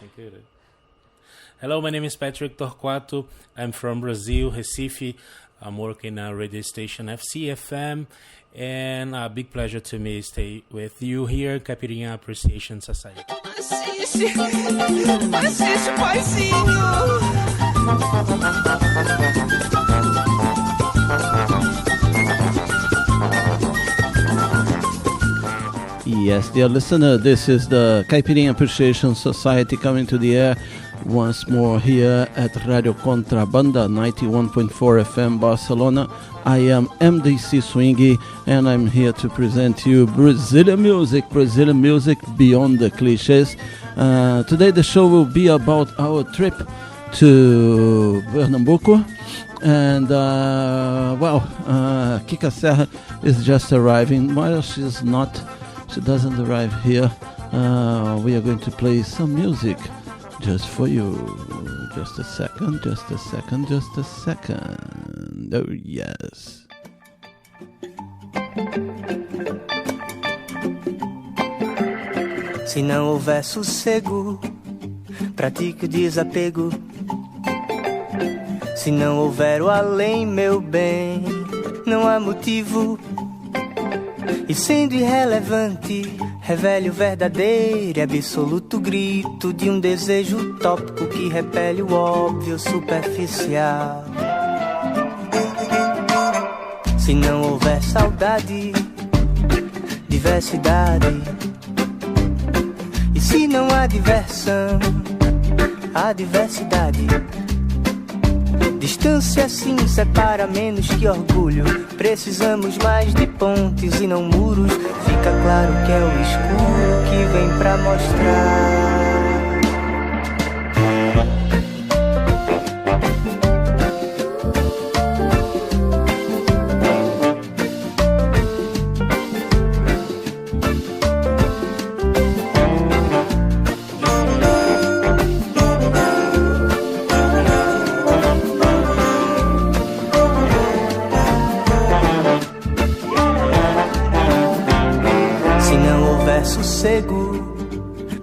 Good. Hello, my name is Patrick Torquato. I'm from Brazil, Recife. I'm working at radio station FCFM, and a big pleasure to me stay with you here, Caipirinha Appreciation Society. Assiste, paizinho. Yes, dear listener, this is the Caipirinha Appreciation Society coming to the air once more here at Radio Contrabanda 91.4 FM Barcelona. I am MDC Swingy, and I'm here to present you Brazilian music beyond the cliches. Today the show will be about our trip to Pernambuco. And, Kika Serra is just arriving. While she doesn't arrive here, we are going to play some music just for you. Just a second. Oh, yes. Se não houver sossego, pratique o desapego. Se não houver o além, meu bem, não há motivo. E sendo irrelevante, revele o verdadeiro e absoluto grito de um desejo utópico que repele o óbvio superficial. Se não houver saudade, diversidade. E se não há diversão, há diversidade. Distância sim separa menos que orgulho. Precisamos mais de pontes e não muros. Fica claro que é o escuro que vem pra mostrar.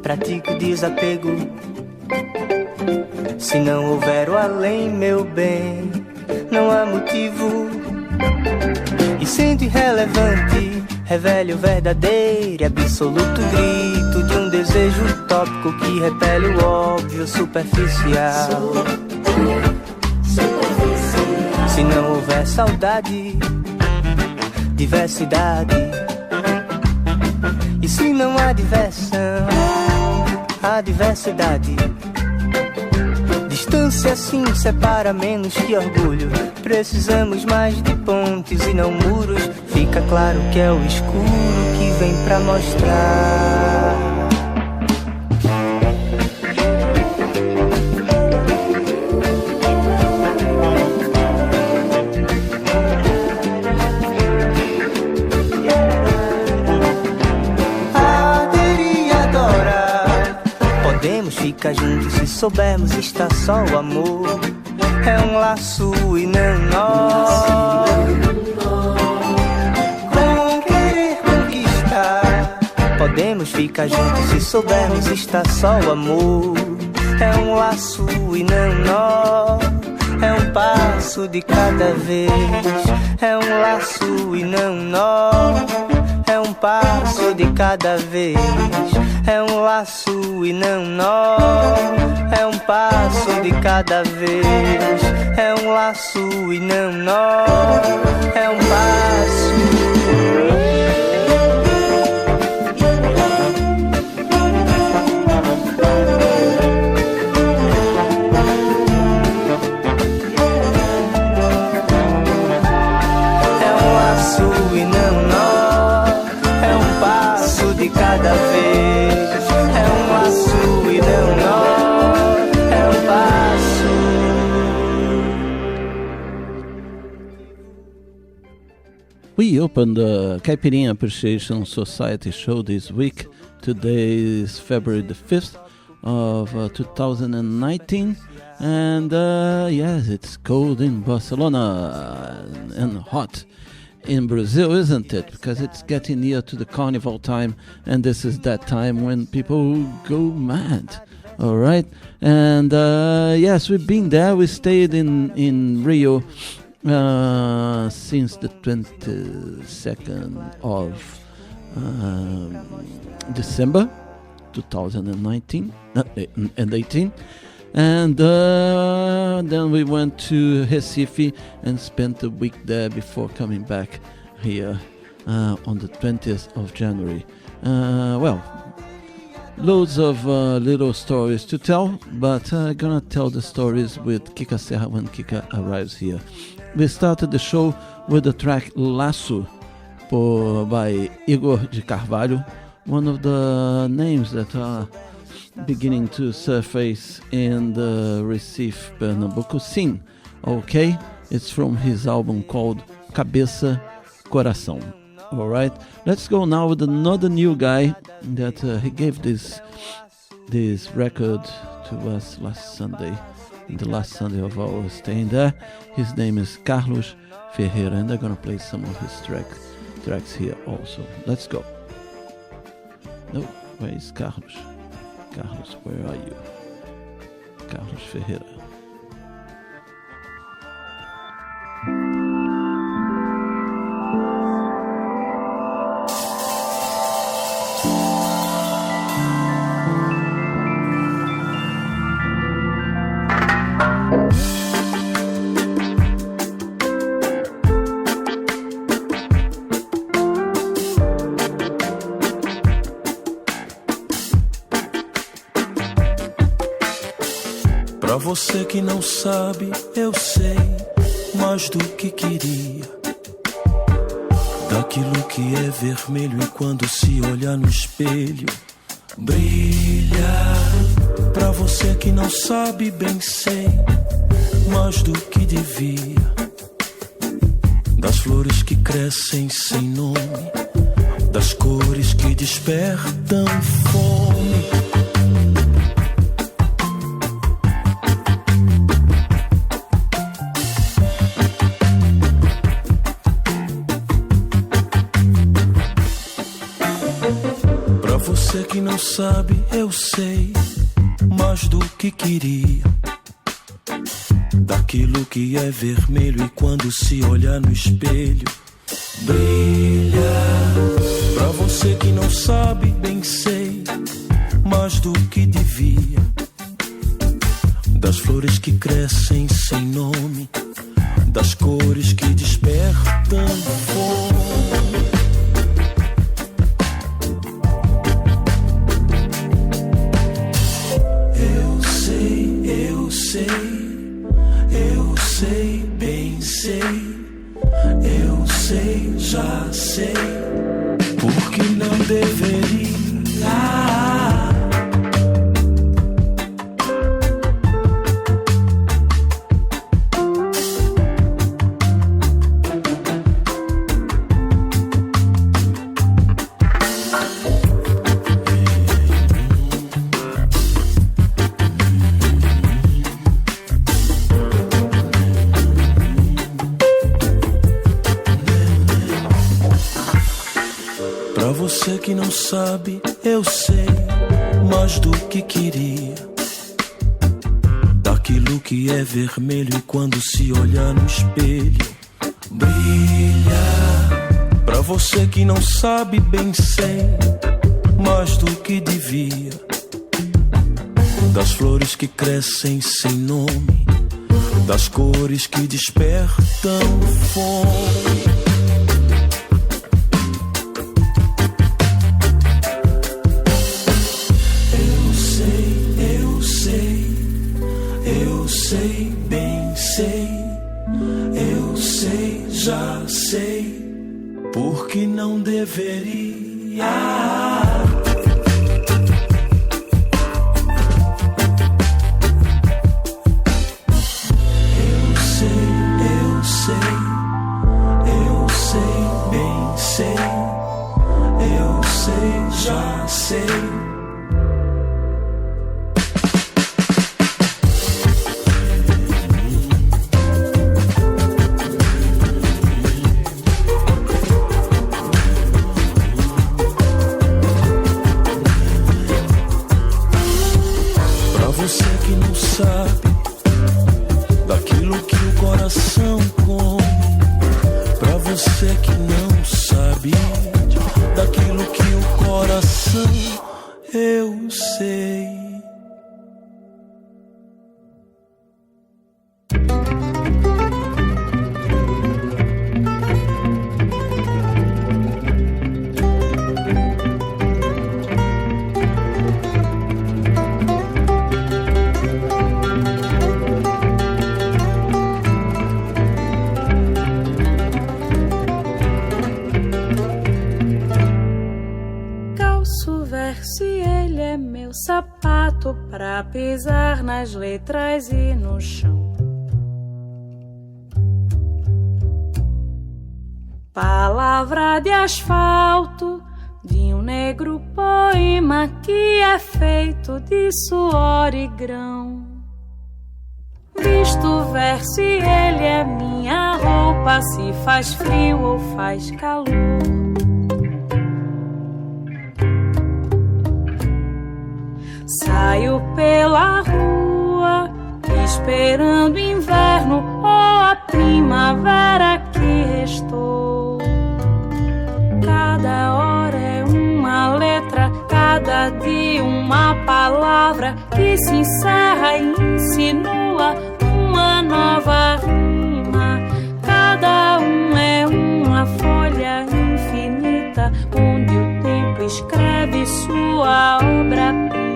Pratique o desapego. Se não houver o além, meu bem, não há motivo. E sendo irrelevante, revele o verdadeiro e absoluto grito de um desejo utópico que repele o óbvio superficial. Se não houver saudade, diversidade. E se não há diversão, há diversidade. Distância sim separa menos que orgulho. Precisamos mais de pontes e não muros. Fica claro que é o escuro que vem pra mostrar. Fica junto se soubermos, está só o amor. É um laço e não nó. Com querer conquistar, podemos ficar juntos se soubermos, está só o amor. É um laço e não nó. É um passo de cada vez. É um laço e não nó. É um passo de cada vez. É um laço e não nó. É um passo de cada vez. É um laço e não nó. É um passo. É um laço e não nó. É um passo de cada vez. We opened the Caipirinha Appreciation Society show this week. Today is February the 5th of 2019. And yes, it's cold in Barcelona and hot in Brazil, isn't it? Because it's getting near to the carnival time, and this is that time when people go mad All right, and yes, we've been there. We stayed in Rio since the 22nd of December 2019 and 18, and then we went to Recife and spent a week there before coming back here on the 20th of January. Well, loads of little stories to tell, but I'm gonna tell the stories with Kika Serra when Kika arrives here. We started the show with the track Laço by Igor de Carvalho, one of the names that are beginning to surface in the Recife Pernambuco scene. Okay, it's from his album called Cabeça Coração. All right, let's go now with another new guy that he gave this record to us last Sunday, the last Sunday of our staying there. His name is Carlos Ferreira, and they're gonna play some of his tracks here also. Let's go. No, where is Carlos? Carlos, where are you? Carlos Ferreira. Pra você que não sabe, eu sei mais do que queria. Daquilo que é vermelho e quando se olhar no espelho brilha. Pra você que não sabe, bem sei mais do que devia. Das flores que crescem sem nome, das cores que despertam fome. Você que não sabe, eu sei mais do que queria. Daquilo que é vermelho e quando se olhar no espelho brilha. Pra você que não sabe, bem sei mais do que devia. Das flores que crescem sem nome, das cores que despertam fome. Eu sei, bem sei, eu sei, já sei, porque não deveria. Você que não sabe, eu sei mais do que queria. Daquilo que é vermelho e quando se olhar no espelho brilha. Pra você que não sabe, bem sei mais do que devia. Das flores que crescem sem nome, das cores que despertam fome. Eu sei, bem sei, eu sei, já sei, porque não deveria. Eu sei, bem sei, eu sei, já sei. você que não sabe daquilo que o coração come. Pra você que não sabe daquilo que o coração eu sei. Sapato pra pisar nas letras e no chão. Palavra de asfalto de um negro poema que é feito de suor e grão. Visto verso e ele é minha roupa, se faz frio ou faz calor. Saio pela rua, esperando inverno ou a primavera que restou. Cada hora é uma letra, cada dia uma palavra que se encerra e insinua uma nova rima. Cada é uma folha infinita, onde o tempo escreve sua obra-prima.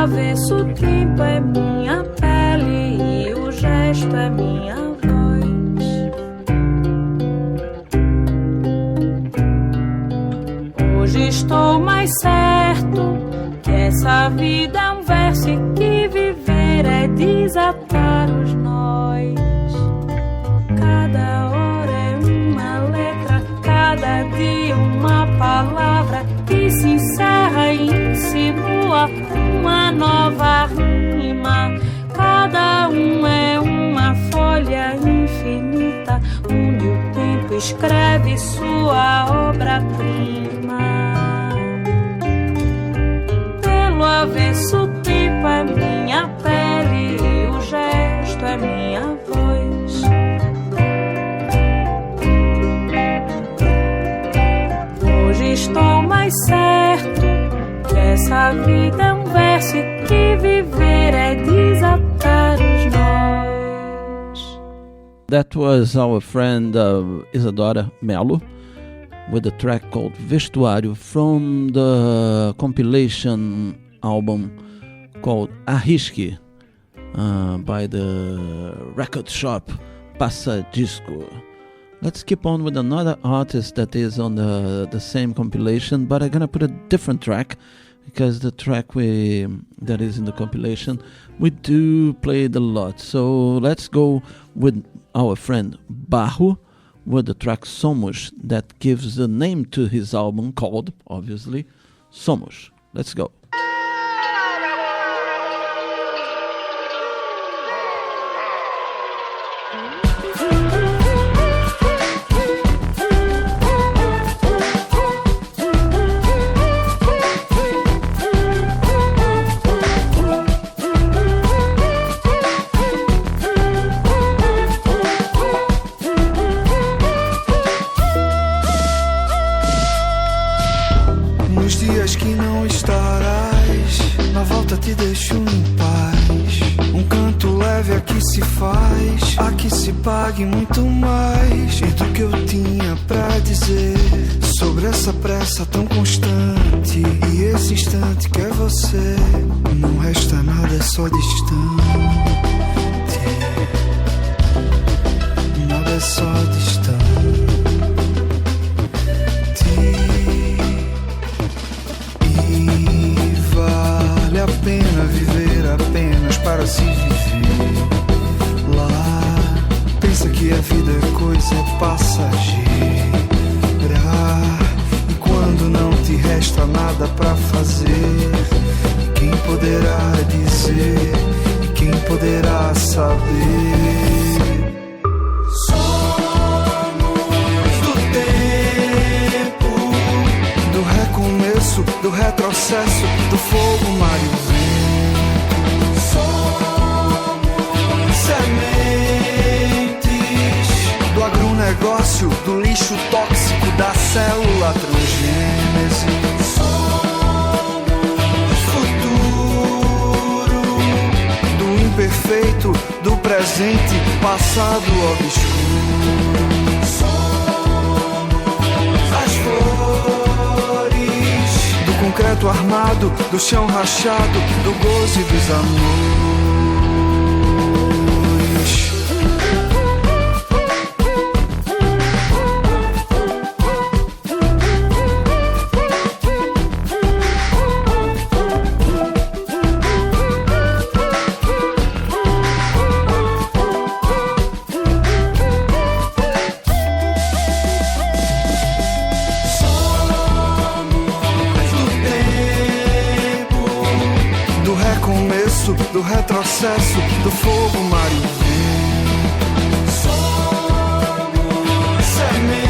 Avesso, o tempo é minha pele e o gesto é minha voz. Hoje estou mais certo que essa vida é um verso e que viver é desatar os nós. Cada hora é uma letra, cada dia uma palavra que se encerra e insinua uma nova rima. Cada é uma folha infinita, onde o tempo escreve sua obra-prima. Pelo avesso, o tempo é minha pele e o gesto é minha voz. Hoje estou mais certo que essa vida é um verso e que viver é desatar os nós. That was our friend Isadora Mello with a track called Vestuário from the compilation album called Arrisque by the record shop Passa Disco. Let's keep on with another artist that is on the same compilation, but I'm gonna put a different track because the track that is in the compilation we do play it a lot. So let's go with our friend Barro with the track Somos, that gives the name to his album called, obviously, Somos. Let's go. Nos dias que não estarás, na volta te deixo em paz. Um canto leve a que se faz, a que se pague muito mais. E do que eu tinha pra dizer sobre essa pressa tão constante e esse instante que é você, não resta nada, é só distante. Nada é só distante. Vale a pena viver apenas para se viver. que a vida é coisa passageira. E quando não te resta nada pra fazer, e quem poderá dizer, e quem poderá saber? Somos do tempo, do recomeço, do retrocesso, do fogo, mar e o vento. Somos sementes do agronegócio, do lixo tóxico, da célula transgênese. Somos futuro do imperfeito, do presente, passado obscuro. Somos as flores do concreto armado, do chão rachado, do gozo e dos amores. Do retrocesso, do fogo, mar e o vento. Somos sementes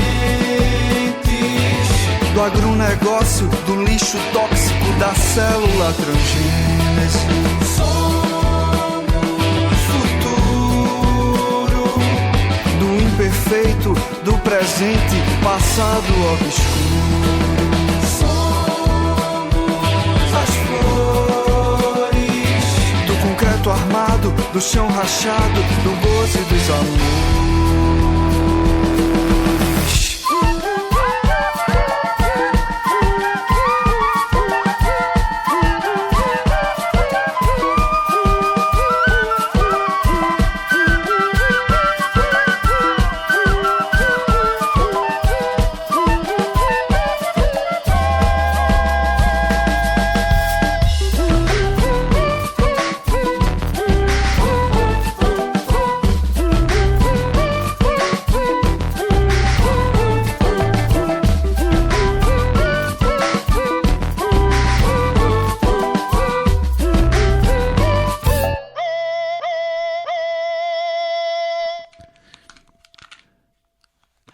do agronegócio, do lixo tóxico, da célula transgênese. Somos futuro do imperfeito, do presente, passado obscuro. Somos as flores do concreto armado, do chão rachado, do gozo e dos amores.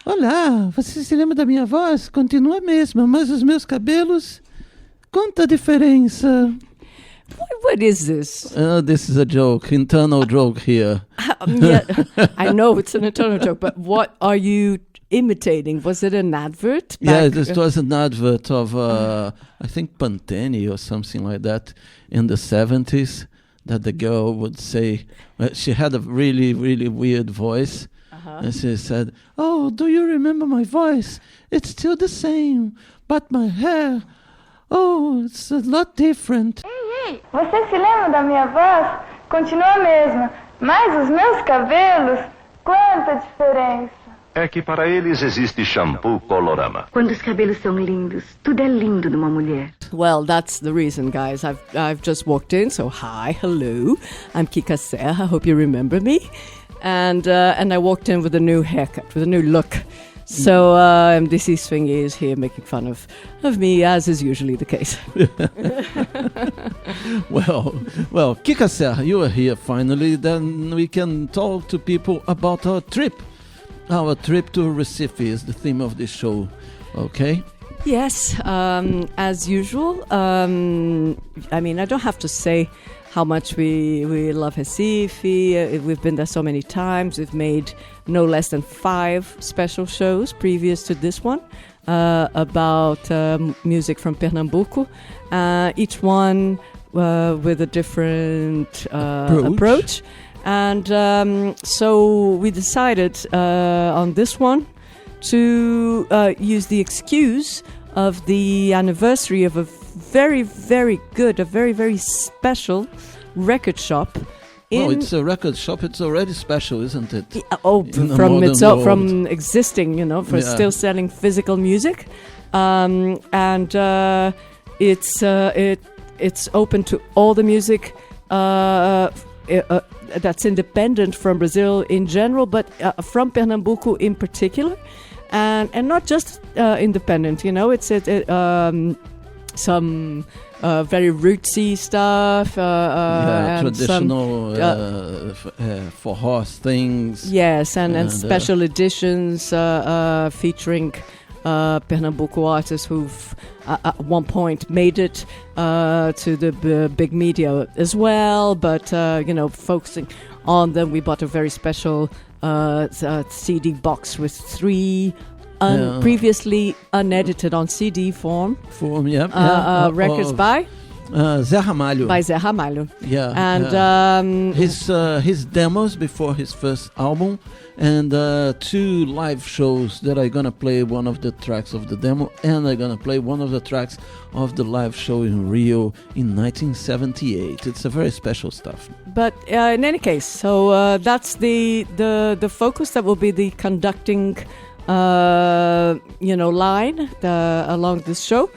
Olá, você se lembra da minha voz? Continua a mesma, mas os meus cabelos... Conta a diferença. What is this? This is a joke, internal joke here. Yeah, I know it's an internal joke, but what are you imitating? Was it an advert? Yeah, this was an advert of, I think, Pantene or something like that in the 70s, that the girl would say, she had a really, really weird voice. And she said, "Oh, do you remember my voice? It's still the same, but my hair, oh, it's a lot different." Ei, você se lembra da minha voz? Continua a mesma, mas os meus cabelos, quanta diferença. É que para eles existe shampoo Colorama. Quando os cabelos são lindos, tudo é lindo numa mulher. Well, that's the reason, guys. I've just walked in, so hi, hello. I'm Kika Serra. I hope you remember me. And I walked in with a new haircut, with a new look. So MDC Swingy is here making fun of me, as is usually the case. Well, Kika Serra, you are here finally. Then we can talk to people about our trip. Our trip to Recife is the theme of this show, okay? Yes, as usual. I mean, I don't have to say how much we love Recife. We've been there so many times. We've made no less than 5 special shows previous to this one about music from Pernambuco. Each one with a different approach. And so we decided on this one to use the excuse of the anniversary of a very, very good, a very, very special record shop. It's a record shop. It's already special, isn't it? From existing, still selling physical music, and it's open to all the music that's independent from Brazil in general, but from Pernambuco in particular, and not just independent. It's some very rootsy stuff, and traditional for horse things. Yes, and special editions featuring Pernambuco artists who've at one point made it to the big media as well, but focusing on them. We bought a very special CD box with 3 previously unedited on CD form. Records by Zé Ramalho. By Zé Ramalho. Yeah. And his demos before his first album, and 2 live shows that are gonna play one of the tracks of the demo, and I'm gonna play one of the tracks of the live show in Rio in 1978. It's a very special stuff. But in any case, so that's the focus. That will be the conducting line along this show,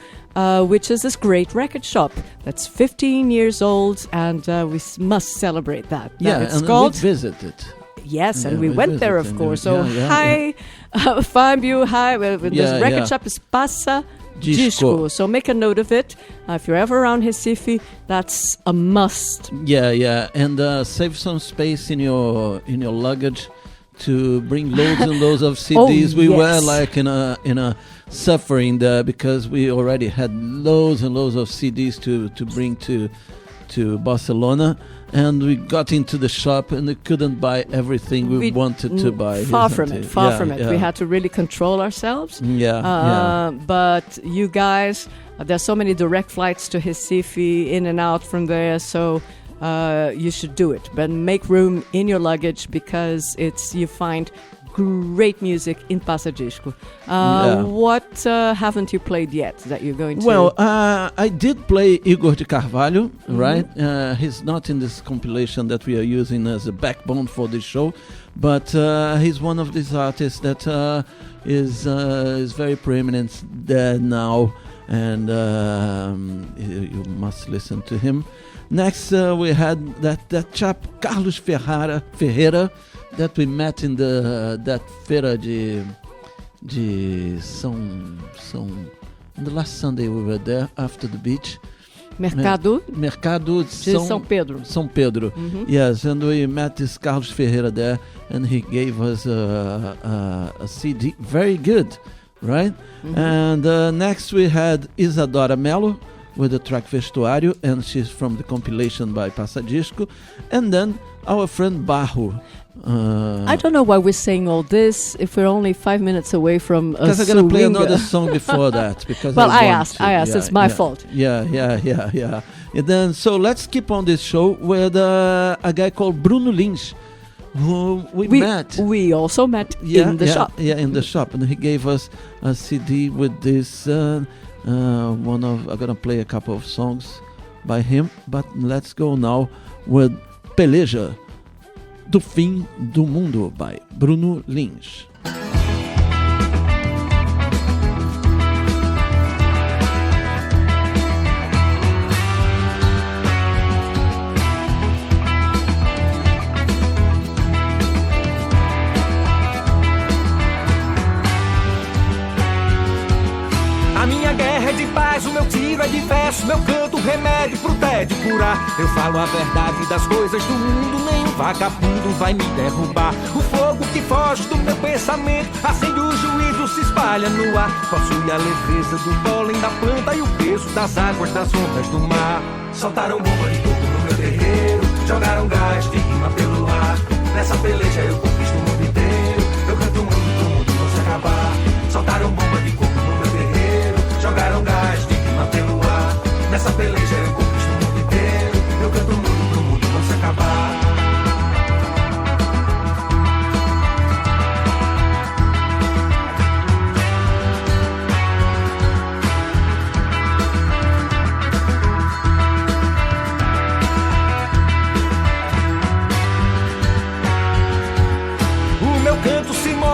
which is this great record shop that's 15 years old, and we must celebrate that. It's called. We visited. Yes, and we went there, of course. So hi, Fábio, hi. This record shop is Passa Disco. So make a note of it. If you're ever around Recife, that's a must. Yeah, and save some space in your luggage to bring loads and loads of CDs. We were like in a suffering there because we already had loads and loads of CDs to bring to Barcelona, and we got into the shop and we couldn't buy everything we wanted to buy. Far from it. We had to really control ourselves. But you guys, there's so many direct flights to Recife, in and out from there, so you should do it. But make room in your luggage, because you find great music in Passa Disco. What haven't you played yet that you're going to? Well, I did play Igor de Carvalho, right? He's not in this compilation that we are using as a backbone for this show, but he's one of these artists that is very preeminent there now, and you must listen to him. Next, we had that chap Carlos Ferreira that we met in that feira de São. The last Sunday we were there after the beach. Mercado de São Pedro. São Pedro. Yes, and we met this Carlos Ferreira there, and he gave us a CD, very good, right? And next we had Isadora Mello with the track Vestuário, and she's from the compilation by Passa Disco. And then our friend Barro. I don't know why we're saying all this if we're only 5 minutes away from because I'm going to play another song before that. Because well, I asked. It's my fault. Yeah. And then, so let's keep on this show with a guy called Bruno Lins, who we met. We also met in the shop. Yeah, in the shop. And he gave us a CD with this... I'm gonna play a couple of songs by him, but let's go now with Peleja do Fim do Mundo by Bruno Lins. A minha guerra é de paz, o meu tiro é de verso, meu canto remédio pro tédio curar. Eu falo a verdade das coisas do mundo, nenhum vagabundo vai me derrubar. O fogo que foge do meu pensamento acende o juízo, se espalha no ar. Possui a leveza do pólen da planta e o peso das águas das ondas do mar. Soltaram bomba de coco no meu terreiro, jogaram gás de rima pelo ar. Nessa peleja eu conquisto o mundo inteiro, eu canto o mundo pro mundo não se acabar. Soltaram bomba de coco no meu terreiro, jogaram gás de rima pelo ar. Nessa peleja eu conquisto o mundo inteiro, eu canto o mundo pro mundo não se acabar.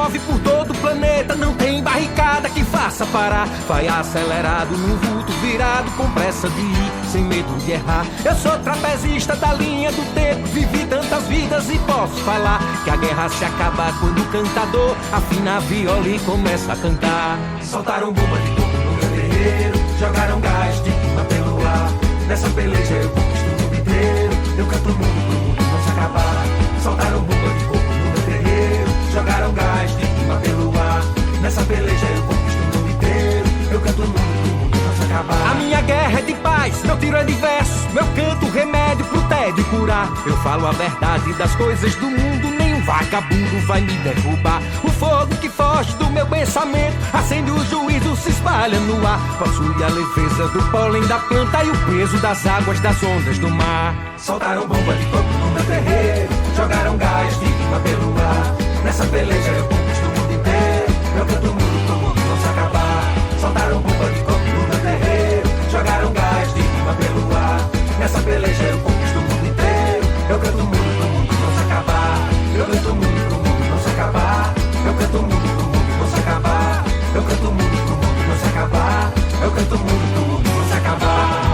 move por todo o planeta. Não tem barricada que faça parar. Vai acelerado num vulto virado, com pressa de ir, sem medo de errar. Eu sou trapezista da linha do tempo, vivi tantas vidas e posso falar que a guerra se acaba quando o cantador afina a viola e começa a cantar. Soltaram bomba de tudo no meu terreiro, jogaram gás de queima pelo ar. Nessa peleja eu conquisto o mundo inteiro, eu canto o mundo pro mundo não se acabar. Soltaram bomba de coco no meu terreiro, jogaram gás de queima pelo ar. Nessa peleja eu conquisto o mundo inteiro, eu canto o mundo pro mundo não se acabar. A minha guerra é de paz, meu tiro é de verso, meu canto remédio pro tédio curar. Eu falo a verdade das coisas do mundo, nenhum vagabundo vai me derrubar. O fogo que foge do meu pensamento acende o juízo, se espalha no ar. Possui a leveza do pólen da planta e o peso das águas das ondas do mar. Soltaram bomba de coco no meu terreiro, jogaram gás de queima pelo ar. Nessa peleja eu conquisto o mundo inteiro, eu canto o mundo pro mundo não se acabar. Soltaram bomba de coco no meu terreiro, jogaram gás de queima pelo ar. Nessa peleja eu conquisto o mundo inteiro, eu canto o mundo pro mundo não se acabar. Eu canto o mundo pro mundo não se acabar. Eu canto o mundo pro mundo não se acabar. Eu canto o mundo pro mundo não se acabar. Eu canto o mundo pro mundo não se acabar.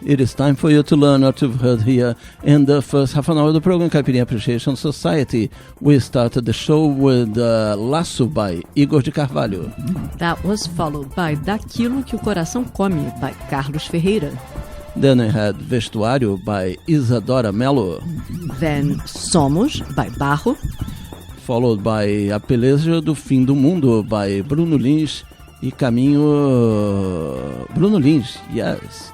It is time for you to learn what you've heard here in the first half an hour of the program, Caipirinha Appreciation Society. We started the show with Laço by Igor de Carvalho. That was followed by Daquilo que o Coração Come by Carlos Ferreira. Then I had Vestuário by Isadora Mello. Then Somos by Barro. Followed by A Peleja do Fim do Mundo by Bruno Lins e Caminho... Bruno Lins, yes.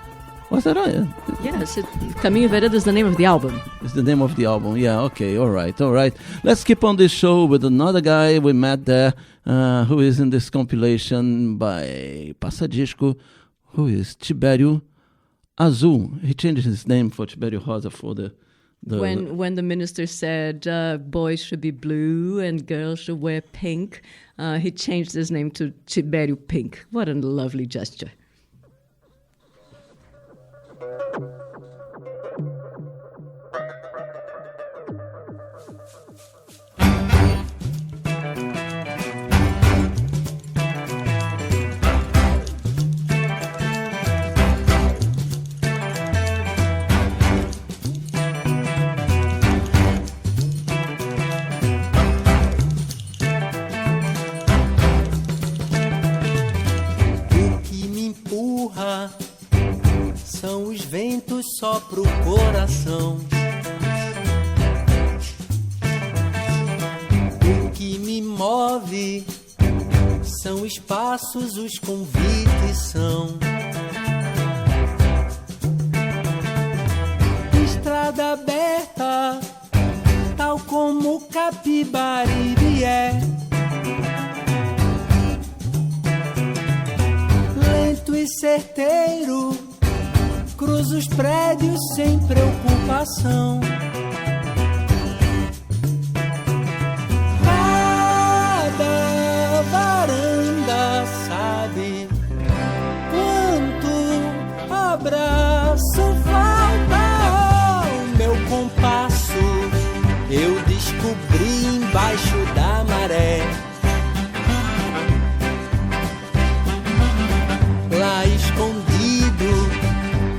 Was that right? Yes, Caminho Vereda is the name of the album. It's the name of the album. Yeah, okay, all right. Let's keep on this show with another guy we met there, who is in this compilation by Passadisco, who is Tibério Azul. He changed his name for Tibério Rosa for the when the minister said boys should be blue and girls should wear pink, he changed his name to Tibério Pink. What a lovely gesture. São os ventos só pro coração. O que me move são espaços, os convites são. Estrada aberta, tal como Capibariri é. Lento e certeiro, cruzo os prédios sem preocupação. Cada varanda sabe quanto abraço falta. O meu compasso eu descobri embaixo da maré. Lá escondido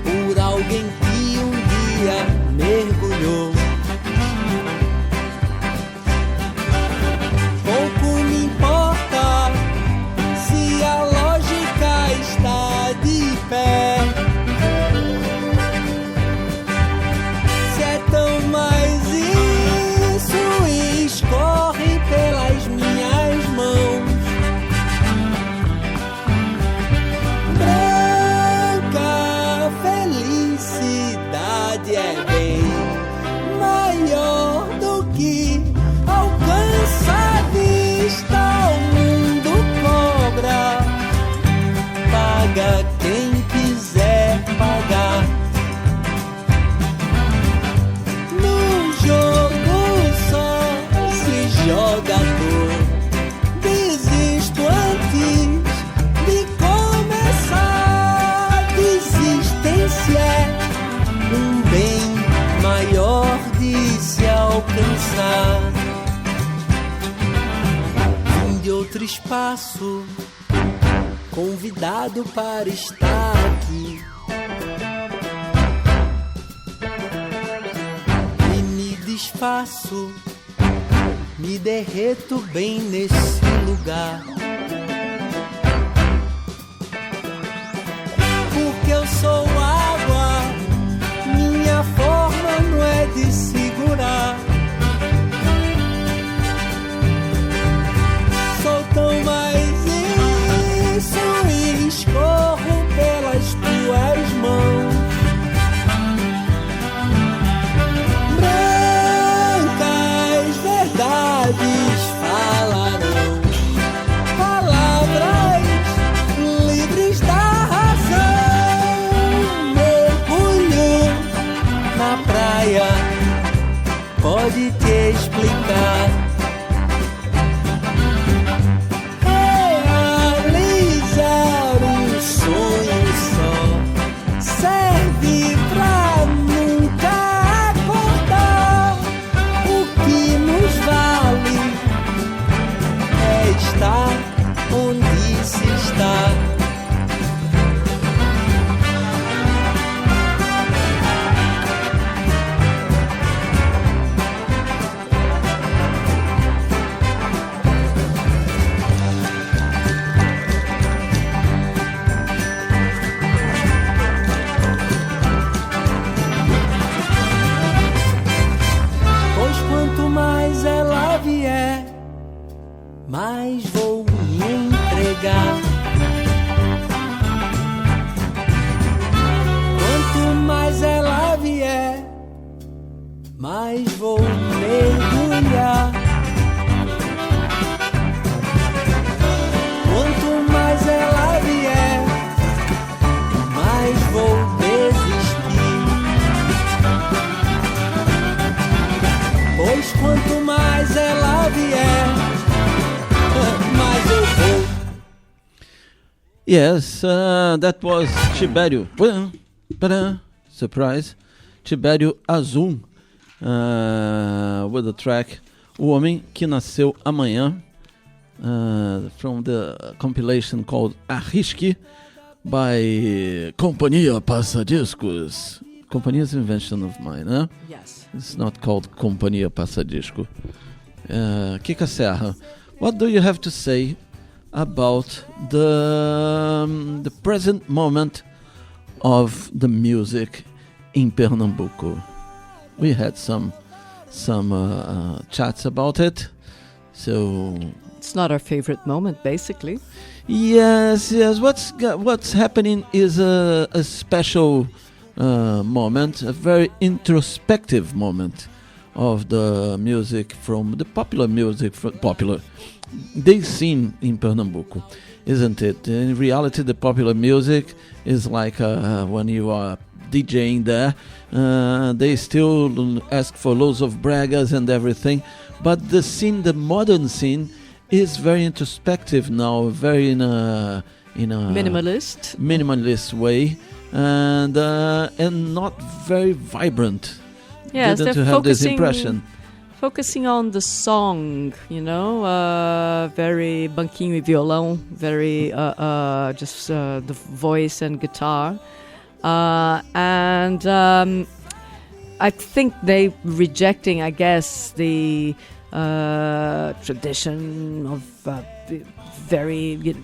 por alguém que um dia mergulhou. Pouco me importa jogador. Desisto antes de começar. Desistência é um bem maior de se alcançar. Vim de outro espaço, convidado para estar aqui. E me desfaço, me derreto bem nesse lugar. Porque eu sou água, minha forma não é de segurar. Sou tão mais isso e escorro pelas tuas mãos. Brancas verdades falarão, palavras livres da razão. Mergulho na praia pode te explicar. Realizar um sonho só serve pra nunca acordar. O que nos vale é estar onde se está. Pois quanto mais ela vier, mais vou me entregar. Quanto mais ela vier, mais vou mergulhar. Quanto mais ela vier, mais vou desistir. Pois quanto mais ela vier, mais eu vou. Yes, that was Tibério. Surprise. Tibério Azul, with the track O Homem que Nasceu Amanhã, from the compilation called Arrisque by Companhia Passadiscos. Companhia is an invention of mine, né? Yes. It's not called Companhia Passadisco. Kika Serra, what do you have to say about the present moment of the music in Pernambuco? We had some chats about it, so It's not our favorite moment, basically. yes. What's happening is a special moment, a very introspective moment of the music from the popular music, they scene in Pernambuco, isn't it? In reality, the popular music is like when you are DJing there, they still ask for loads of bragas and everything, but the scene, the modern scene, is very introspective now, very in a minimalist way, and not very vibrant. Yes, Didn't they're you have this impression? Focusing on the song, very banquinho e violão, very just the voice and guitar, and I think they rejecting, I guess, the tradition of very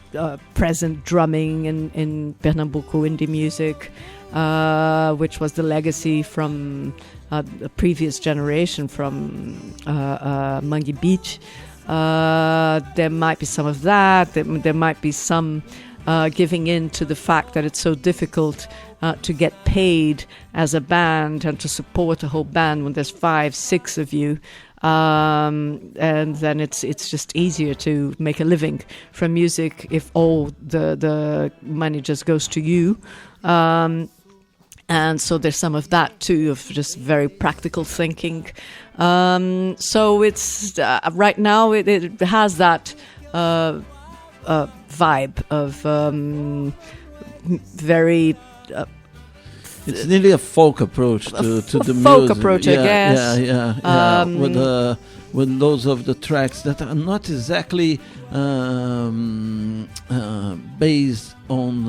present drumming in Pernambuco indie music, which was the legacy from a previous generation, from Mangue Beach. There might be some of that. There might be some giving in to the fact that it's so difficult to get paid as a band and to support a whole band when there's 5-6 of you. And then it's just easier to make a living from music if all the money just goes to you. And so there's some of that too, of just very practical thinking. So it's right now it has that vibe of very. It's nearly a folk approach to the folk music. Approach, I guess. Yeah. With those of the tracks that are not exactly based on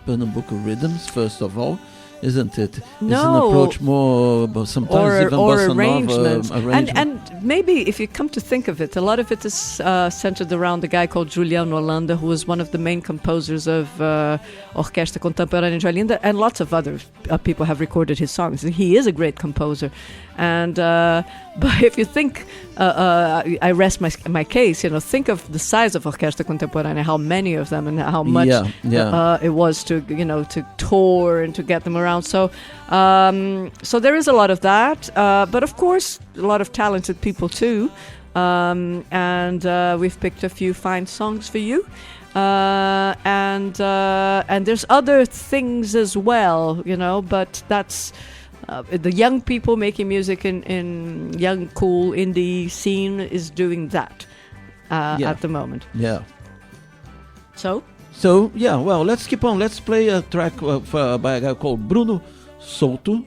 Pernambuco rhythms, first of all, isn't it? No. It's an approach more, sometimes even or bossa arrangements. nova arrangement. And maybe if you come to think of it, a lot of it is centered around a guy called Juliano Holanda, who was one of the main composers of Orquestra Contemporânea de Olinda, and lots of other people have recorded his songs. And he is a great composer. And but if you think, I rest my case, think of the size of Orquestra Contemporânea, how many of them, and how much it was to tour and to get them around. So there is a lot of that, but of course a lot of talented people too. And we've picked a few fine songs for you. And there's other things as well, but that's. The young people making music in young, cool indie scene is doing that at the moment. Yeah. So yeah. Well, let's keep on. Let's play a track by a guy called Bruno Souto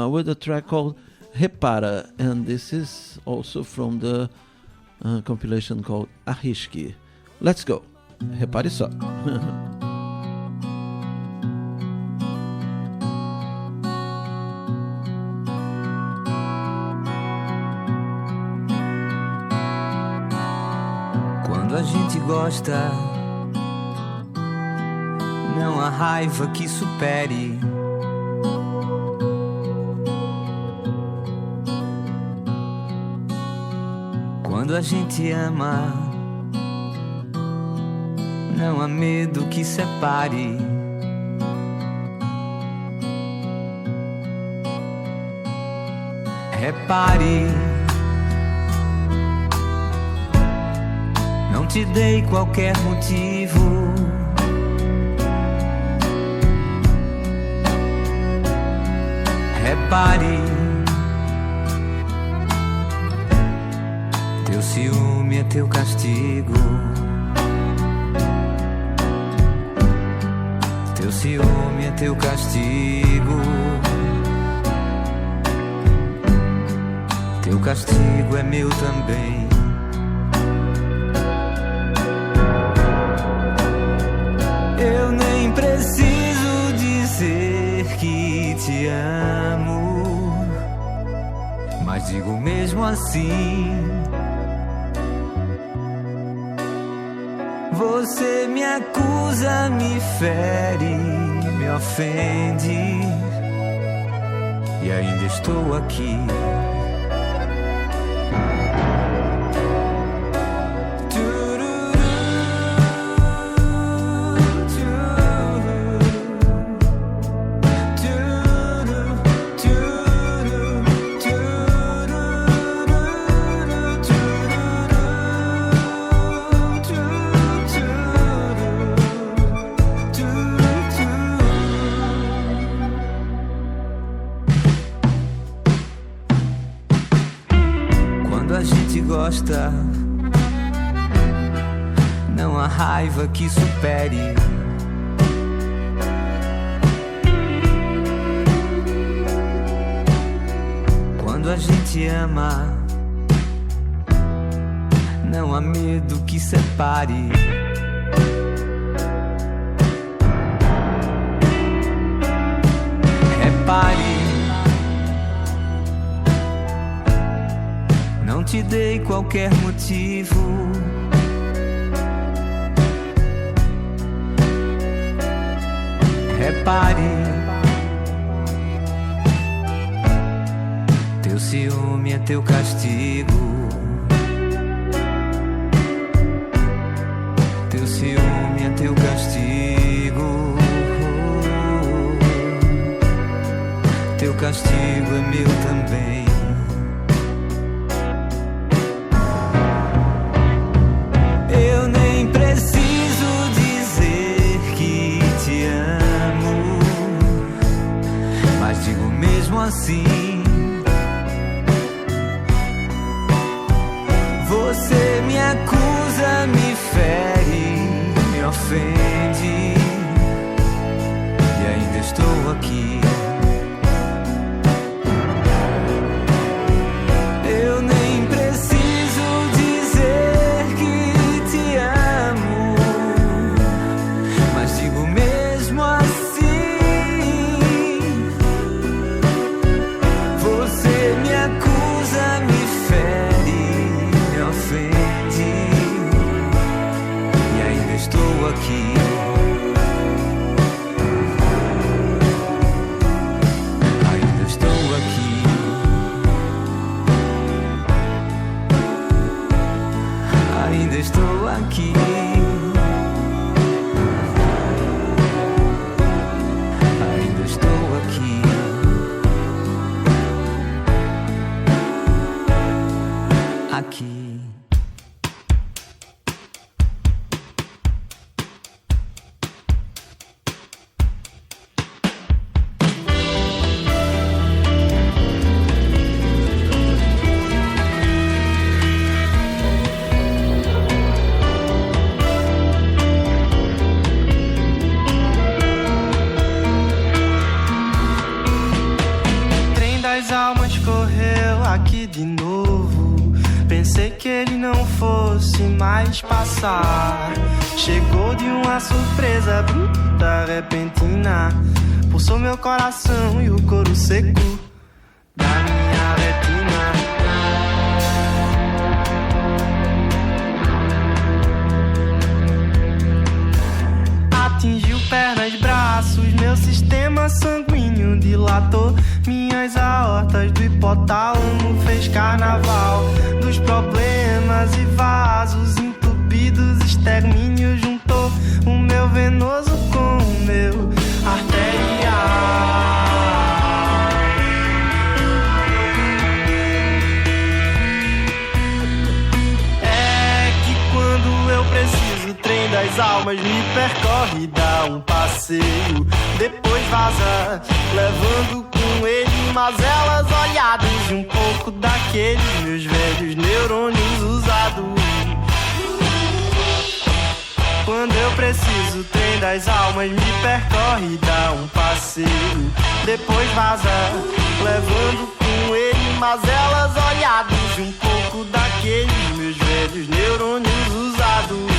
with a track called Repara, and this is also from the compilation called Arrisque. Let's go. Repare só. Quando a gente gosta, não há raiva que supere. Quando a gente ama, não há medo que separe. Repare, não te dei qualquer motivo. Repare, teu ciúme é teu castigo. Teu ciúme é teu castigo. Teu castigo é meu também. Eu nem preciso dizer que te amo, mas digo mesmo assim. Você me acusa, me fere, me ofende, e ainda estou aqui. Gosta, não há raiva que supere. Quando a gente ama, não há medo que separe. Repare, não te dei qualquer motivo. Repare, teu ciúme é teu castigo. Teu ciúme é teu castigo. Teu castigo é meu também. Assim, Você me acusa, me fere, me ofende, e ainda estou aqui. Eu nem preciso dizer que te amo, mas digo mesmo assim. Você me acusa, me fere, me ofende, e ainda estou aqui. Ainda estou aqui. Ainda estou aqui. Ainda estou aqui. Aqui. Almas correu aqui de novo. Pensei que ele não fosse mais passar. Chegou de uma surpresa bruta, repentina. Pulsou meu coração e o couro seco da minha retina. Atingiu pernas, braços, meu sistema sanguíneo dilatou. Minhas aortas do hipotálamo fez carnaval dos problemas e vasos entupidos. Extermínio juntou o meu venoso com o meu arterial. É que quando eu preciso, o trem das almas me percorre, dá um passeio, depois vaza, levando com ele mazelas, olhadas e um pouco daqueles meus velhos neurônios usados. Quando eu preciso, o trem das almas me percorre, dá um passeio, depois vaza, levando com ele mazelas, olhadas e um pouco daqueles meus velhos neurônios usados.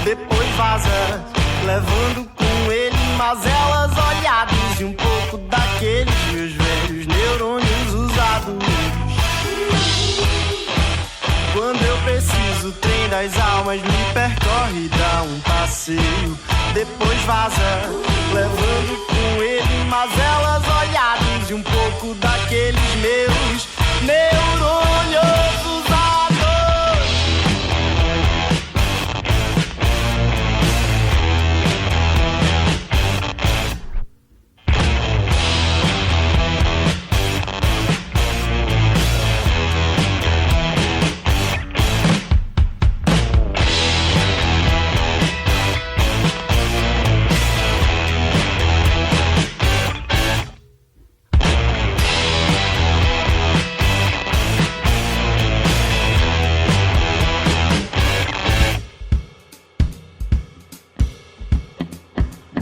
depois vaza, levando com ele mazelas, olhados e um pouco daqueles meus velhos neurônios usados. Quando eu preciso, o trem das almas me percorre e dá um passeio, depois vaza, levando com ele mazelas, olhados e um pouco daqueles meus neurônios usados.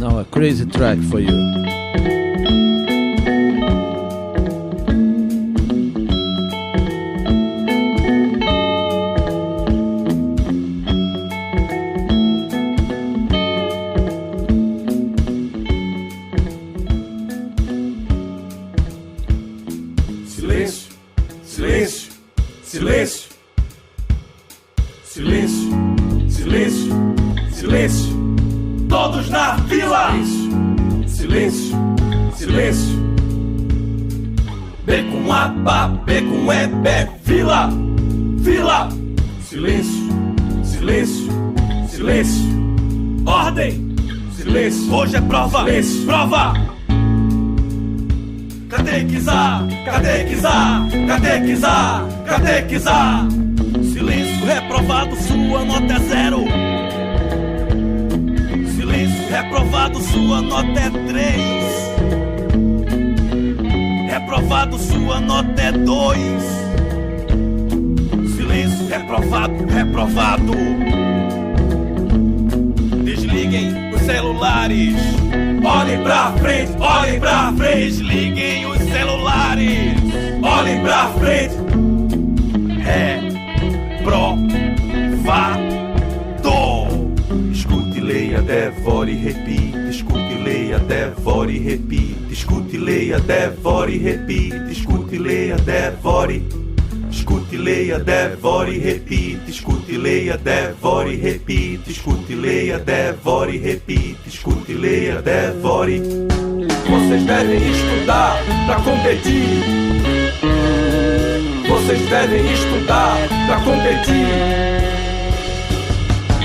Now a crazy track for you. Silêncio, silêncio, silêncio, silêncio, silêncio, silêncio. Todos na fila! Silêncio, silêncio. B com A, pá, B com E, B, fila, fila. Silêncio, silêncio, silêncio. Ordem, silêncio. Hoje é prova, silêncio, prova. Catequizar, catequizar, catequizar, catequizar. Silêncio, reprovado, sua nota é 0. Reprovado, sua nota é 3. Reprovado, sua nota é 2. Silêncio, reprovado, reprovado. Desliguem os celulares. Olhem pra frente, olhem pra frente. Desliguem os celulares. Olhem pra frente. Reprovado. Escute, leia, devore, repita. Escute, leia, devore, repita. Escute, leia, devore, repita. Escute, leia, devore. Escute, leia, devore, repita. Escute, leia, devore, repita. Escute, leia, devore, repita. Escute, leia, devore. Vocês devem estudar pra competir. Vocês devem estudar pra competir.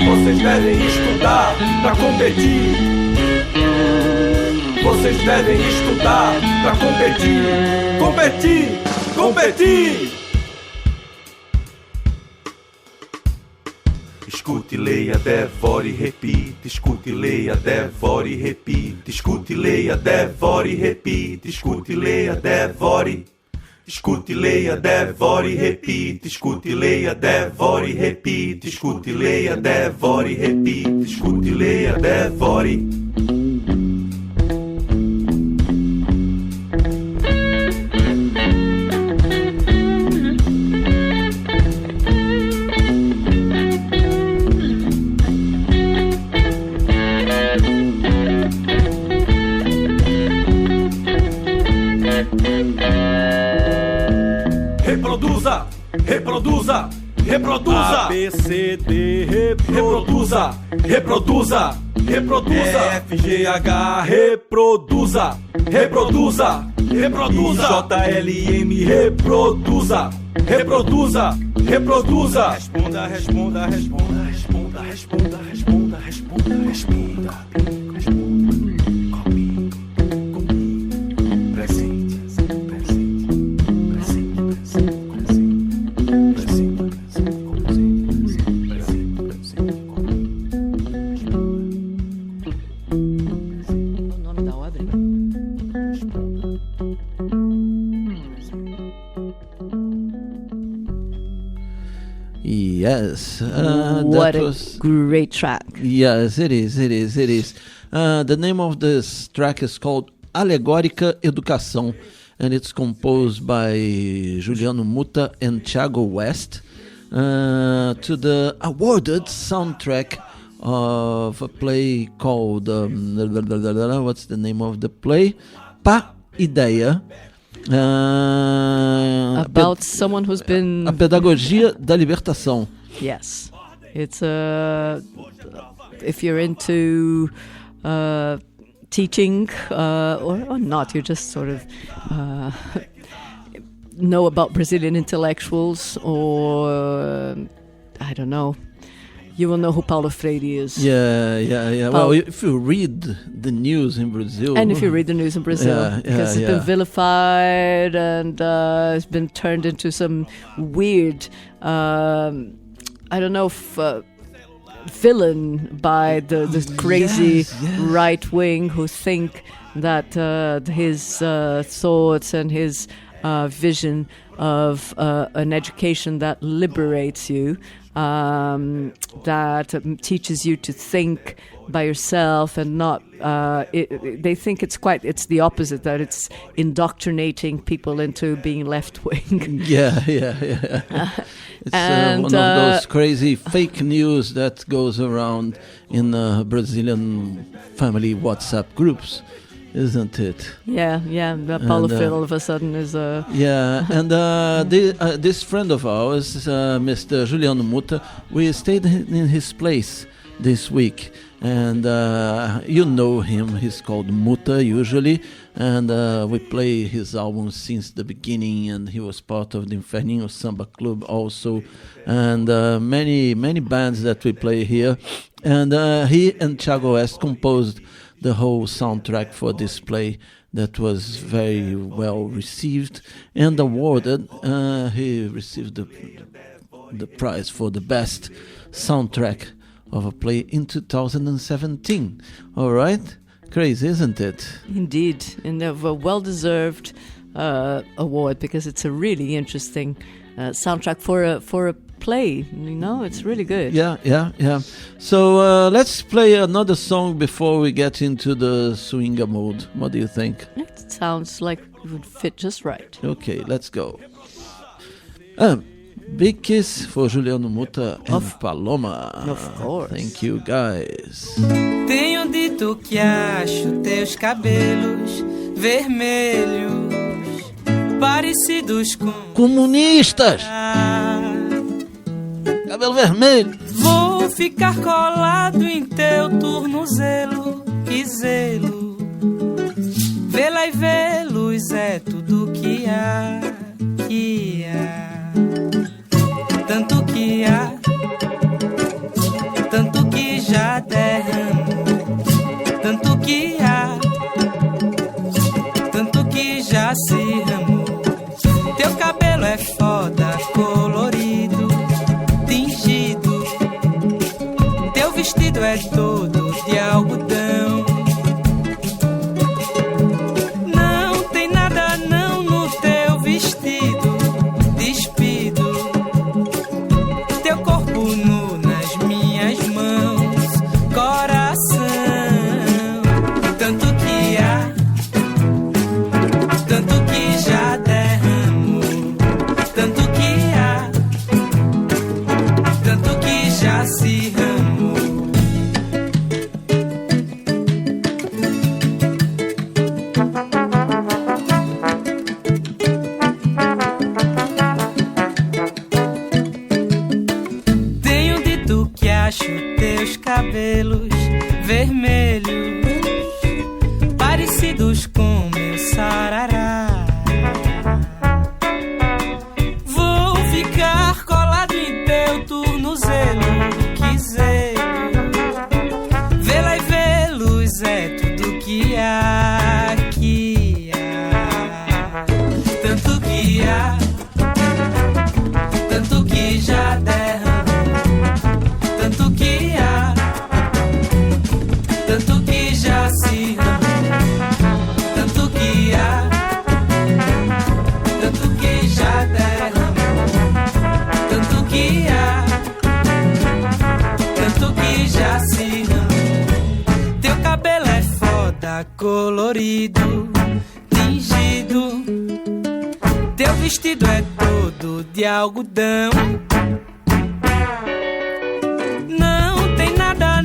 Vocês devem estudar pra competir. Vocês devem estudar pra competir. Competir, competir. Escute, leia, devore, repita. Escute, leia, devore, repita. Escute, leia, devore, repita. Escute, leia, devore. Escute, leia, devore, repita. Escute, leia, devore, repita. Escute, leia, devore, repita. Escute, leia, devore. Reproduza, reproduza, reproduza. A, B, C, D, reproduza, reproduza, reproduza. F, G, H, reproduza, reproduza, reproduza. J, L, M, reproduza, reproduza, reproduza. Responda, responda, responda, responda, responda, responda, responda, responda. Yes, what a great track. Yes, it is, it is, it is. The name of this track is called Alegórica Educação, and it's composed by Juliano Muta and Thiago West to the awarded soundtrack of a play called what's the name of the play? Pá Ideia. About someone who's been... A pedagogia da libertação. Yes. It's if you're into teaching or not, you just sort of know about Brazilian intellectuals, or I don't know, you will know who Paulo Freire is. Yeah. Well, if you read the news in Brazil... And if you read the news in Brazil, because it's been vilified and it's been turned into some weird, I don't know, villain by the crazy right wing who think that his thoughts and his vision of an education that liberates you, that teaches you to think by yourself and not they think it's the opposite, that it's indoctrinating people into being left-wing. It's one of those crazy fake news that goes around in Brazilian family WhatsApp groups, isn't it? Yeah. Paulo Freire all of a sudden is a... Yeah, and this friend of ours, Mr. Juliano Muta, we stayed in his place this week. And you know him, he's called Muta usually, and we play his albums since the beginning, and he was part of the Inferninho Samba Club also, and many bands that we play here. And he and Thiago West composed the whole soundtrack for this play that was very well received and awarded. He received the prize for the best soundtrack of a play in 2017. All right? Crazy, isn't it? Indeed. And a well-deserved award, because it's a really interesting soundtrack for a play. You know, it's really good. Yeah. So let's play another song before we get into the swinga mode. What do you think? It sounds like it would fit just right. Okay, let's go. Big kiss for Juliano Muta and Paloma. Of course. Thank you, guys. Tenho dito que acho teus cabelos vermelhos parecidos com comunistas. Cabelo vermelho. Vou ficar colado em teu tornozelo, que zelo. Vê-la e vê-los é tudo que há, que há. Tanto que há, tanto que já derramo, tanto que há, tanto que já se ramou. Teu cabelo é foda, colorido, tingido. Teu vestido é todo de algodão. Não tem nada não no teu vestido, despido. Teu corpo nu nas minhas mãos, coração. Tanto que há, tanto que já derramou. Tanto que há, tanto que já se ramou. Tenho dito que acho teus cabelos vermelhos parecidos com meu sarará. Vou ficar colado em teu tornozelo, que zelo. Vê-la e vê-los é tudo que há, que há. Tanto que há, tanto que já derramou. Tanto que há, tanto que já se ramou. Tanto que há, tanto que já derramou. Tanto que há, tanto que já se ramou. Teu cabelo é foda, colorido, tingido. Teu vestido é todo de algodão. Não tem nada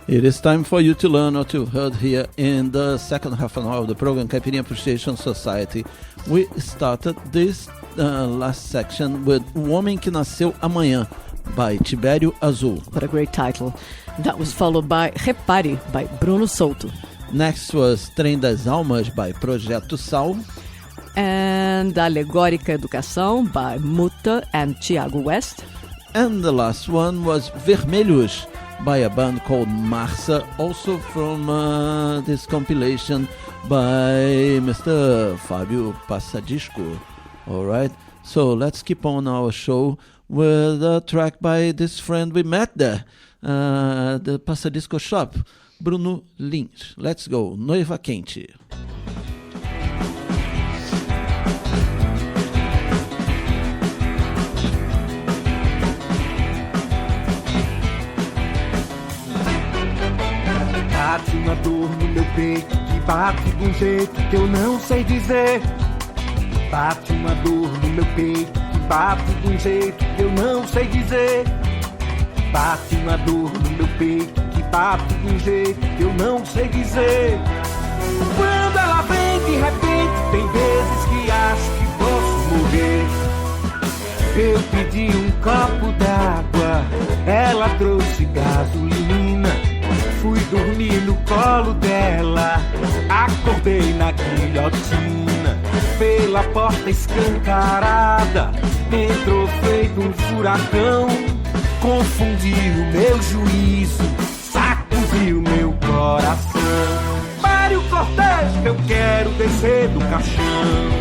It is time for you to learn what you heard here in the second half an hour of the program, Caipirinha Appreciation Society. We started this last section with O Homem que Nasceu Amanhã, by Tibério Azul. What a great title. That was followed by Repare, by Bruno Souto. Next was Trem das Almas, by Projeto Sal. And Alegórica Educação, by Muta and Tiago West. And the last one was Vermelhos, by a band called Marsa, also from this compilation by Mr. Fábio Passadisco. Alright, so let's keep on our show with a track by this friend we met there, the Passadisco shop, Bruno Lins. Let's go, Noiva Quente. Bate uma dor no meu peito, que bate de um jeito que eu não sei dizer. Bate uma dor no meu peito, que bate de um jeito que eu não sei dizer. Bate uma dor no meu peito, que bate de um jeito que eu não sei dizer. Quando ela vem de repente, tem vezes que acho que posso morrer. Eu pedi um copo d'água, ela trouxe gasolina. Fui dormir no colo dela, acordei na guilhotina. Pela porta escancarada, entrou feito um furacão. Confundiu o meu juízo, sacudiu meu coração. Pare o cortejo que eu quero descer do caixão.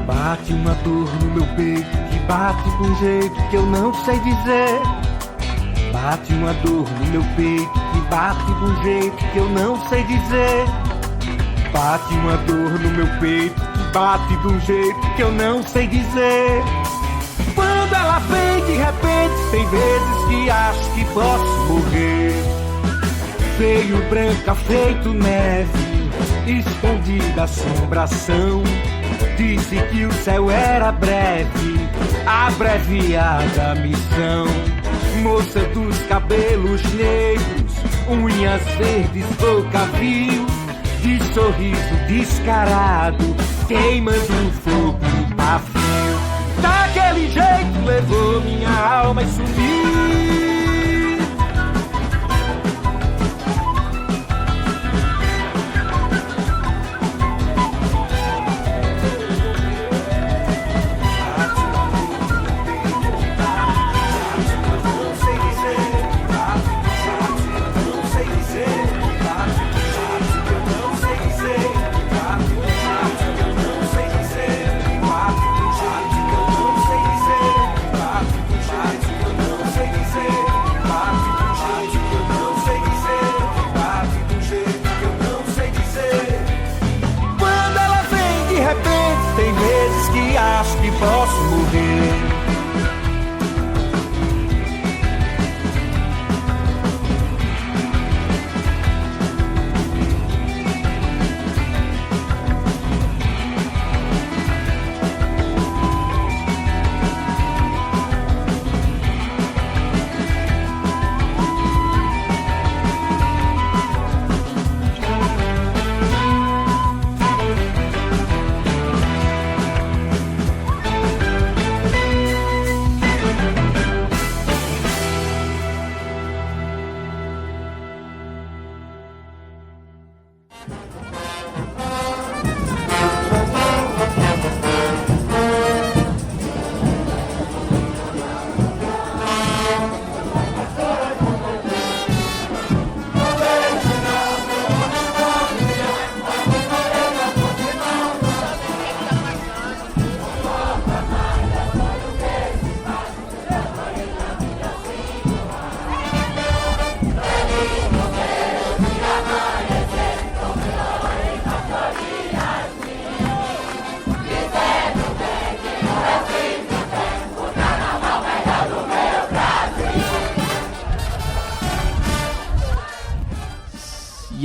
Bate uma dor no meu peito, que bate de um jeito que eu não sei dizer. Bate uma dor no meu peito, que bate de um jeito que eu não sei dizer. Bate uma dor no meu peito, que bate de um jeito que eu não sei dizer. Quando ela vem de repente, tem vezes que acho que posso morrer. Veio branca feito neve, escondida assombração. Disse que o céu era breve, abreviada missão. Moça dos cabelos negros, unhas verdes, boca vil, de sorriso descarado, queimando fogo no pavio. Daquele jeito levou minha alma e sumiu. Say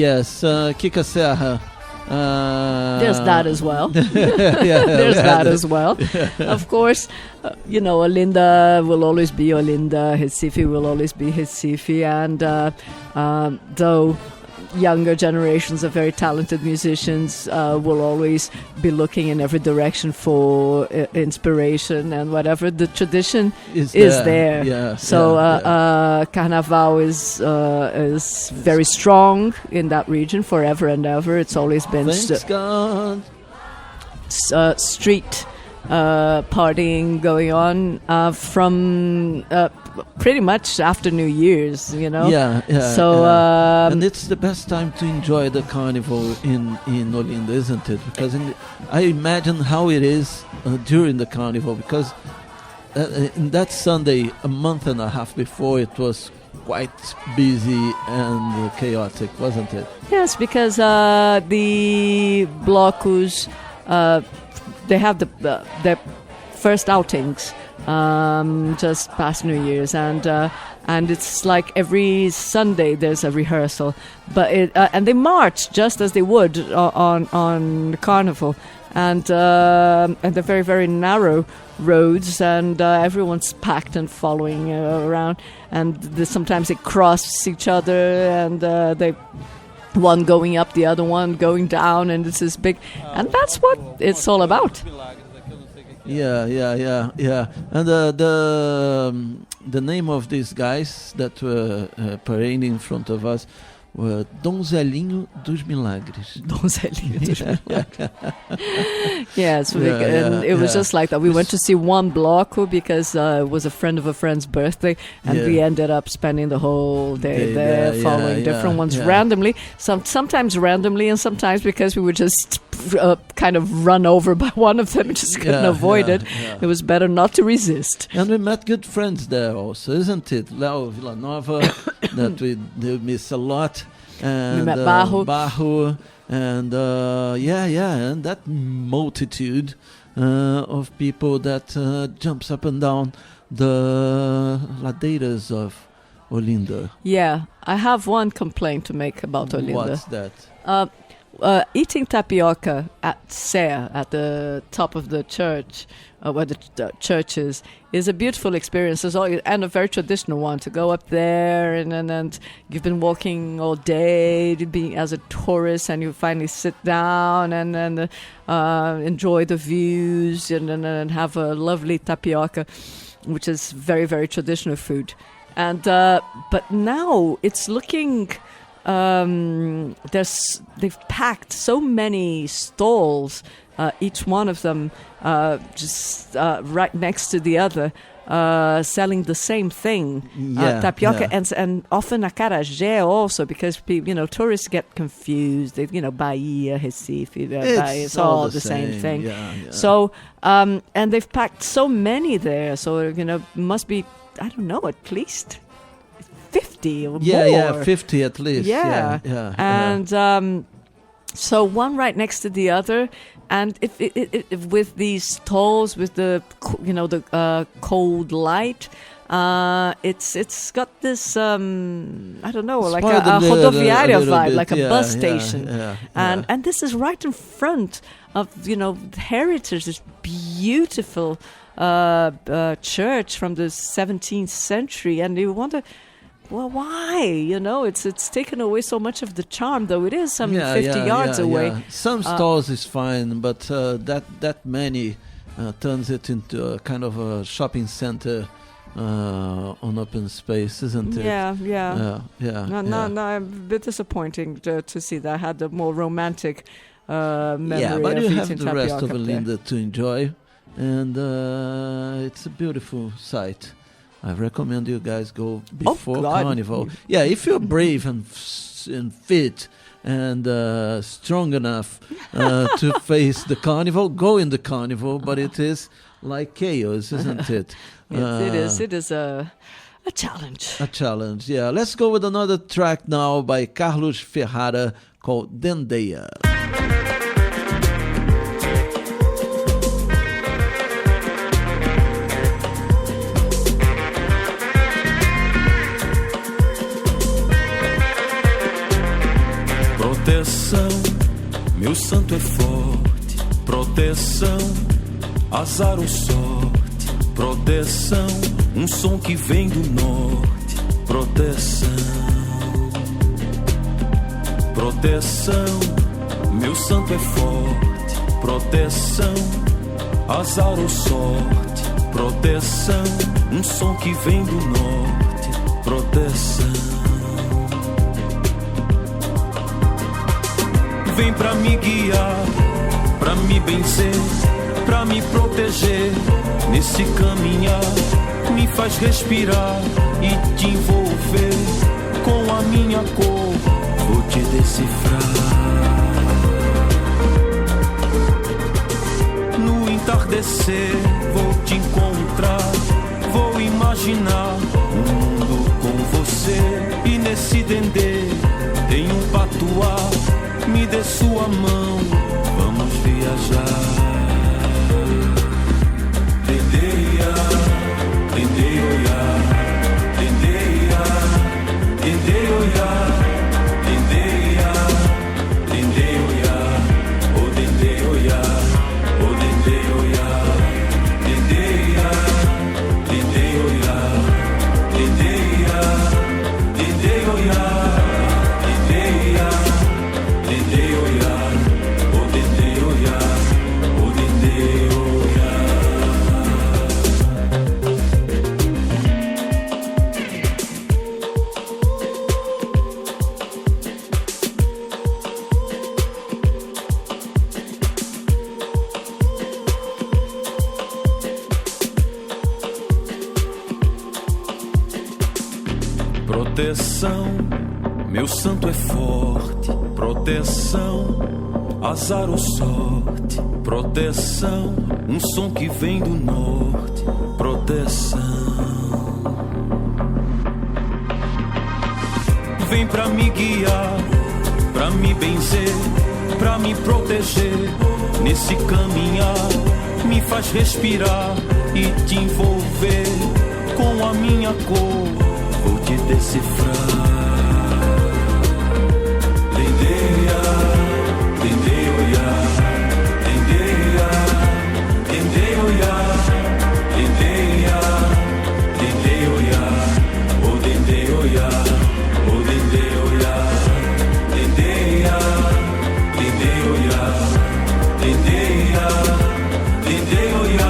Yes, Kika Serra. There's that as well. Yeah, there's that as well. Of course, Olinda will always be Olinda. Recife will always be Recife. And though younger generations of very talented musicians will always be looking in every direction for inspiration and whatever, the tradition is there. Yeah, so Carnaval is very strong in that region forever and ever. It's always been God. Street partying going on from pretty much after New Year's, Yeah. So and it's the best time to enjoy the carnival in Olinda, isn't it? Because I imagine how it is during the carnival, because in that Sunday, a month and a half before, it was quite busy and chaotic, wasn't it? Yes, because the blocos, they have their first outings just past New Year's, and it's like every Sunday there's a rehearsal, but and they march just as they would on Carnival, and they're very, very narrow roads, and everyone's packed and following around, and sometimes they cross each other, and they one going up, the other one going down, and it's this big, and that's what it's all about. Yeah. And the name of these guys that were parading in front of us were Donzelinho dos Milagres. Donzelinho dos Milagres. Yes, and it was just like that. We went to see one bloco because it was a friend of a friend's birthday, and we ended up spending the whole day there, following different ones randomly. Sometimes randomly, and sometimes because we were just kind of run over by one of them and just couldn't avoid it. Yeah. It was better not to resist. And we met good friends there also, isn't it? Leo Villanova, that we miss a lot. And we met Barro. And and that multitude of people that jumps up and down the ladeiras of Olinda. Yeah, I have one complaint to make about Olinda. What's that? Eating tapioca at Sé, at the top of the church, where the church is a beautiful experience, and a very traditional one, to go up there and you've been walking all day as a tourist, and you finally sit down and enjoy the views and have a lovely tapioca, which is very, very traditional food. And but now it's looking... they've packed so many stalls, each one of them just right next to the other, selling the same thing, tapioca, and often acarajé also, because tourists get confused. They, Bahia, Recife, it's all the same thing. Yeah. So and they've packed so many there. So must be, I don't know, at least 50 or more. Yeah, 50 at least. Yeah. And so one right next to the other, and if with these stalls, with the cold light, it's got this I don't know, like a rodoviária vibe, like a bus station, and this is right in front of heritage, this beautiful church from the 17th century, and you wonder, well, why? It's taken away so much of the charm, though it is some 50 yards away. Yeah. Some stalls is fine, but that many turns it into a kind of a shopping center on open space, isn't it? Yeah. No, a bit disappointing to see that. I had a more romantic memory. Yeah, but of you have eating the rest of tapioca Olinda to enjoy, and it's a beautiful sight. I recommend you guys go before Carnival. Yeah, if you're brave and fit and strong enough to face the Carnival, go in the Carnival. But it is like chaos, isn't it? It is a challenge. A challenge, yeah. Let's go with another track now by Carlos Ferrara called Dendeia. Proteção, meu santo é forte. Proteção, azar ou sorte. Proteção, um som que vem do norte. Proteção, proteção, meu santo é forte. Proteção, azar ou sorte. Proteção, um som que vem do norte. Proteção, vem pra me guiar, pra me benzer, pra me proteger. Nesse caminhar, me faz respirar e te envolver com a minha cor. Vou te decifrar. No entardecer, vou te encontrar. Vou imaginar um mundo com você. E nesse dendê tem um patuá. Me dê sua mão, vamos viajar. Dendeia, dendeia, dendeia, dendeia, dendeia, dendeia, oh dendeia, oh dendeia, dendeia, dendeia, dendeia, dendeia. Proteção, meu santo é forte. Proteção, azar ou sorte. Proteção, um som que vem do norte. Proteção, vem pra me guiar, pra me benzer, pra me proteger. Nesse caminhar, me faz respirar e te envolver com a minha cor. Vou te decifrar. Dendeia, dendeia, dendeia, dendeia, dendeia, dendeia, oh dendeia, oh dendeia, dendeia, dendeia, dendeia, dendeia, dendeia,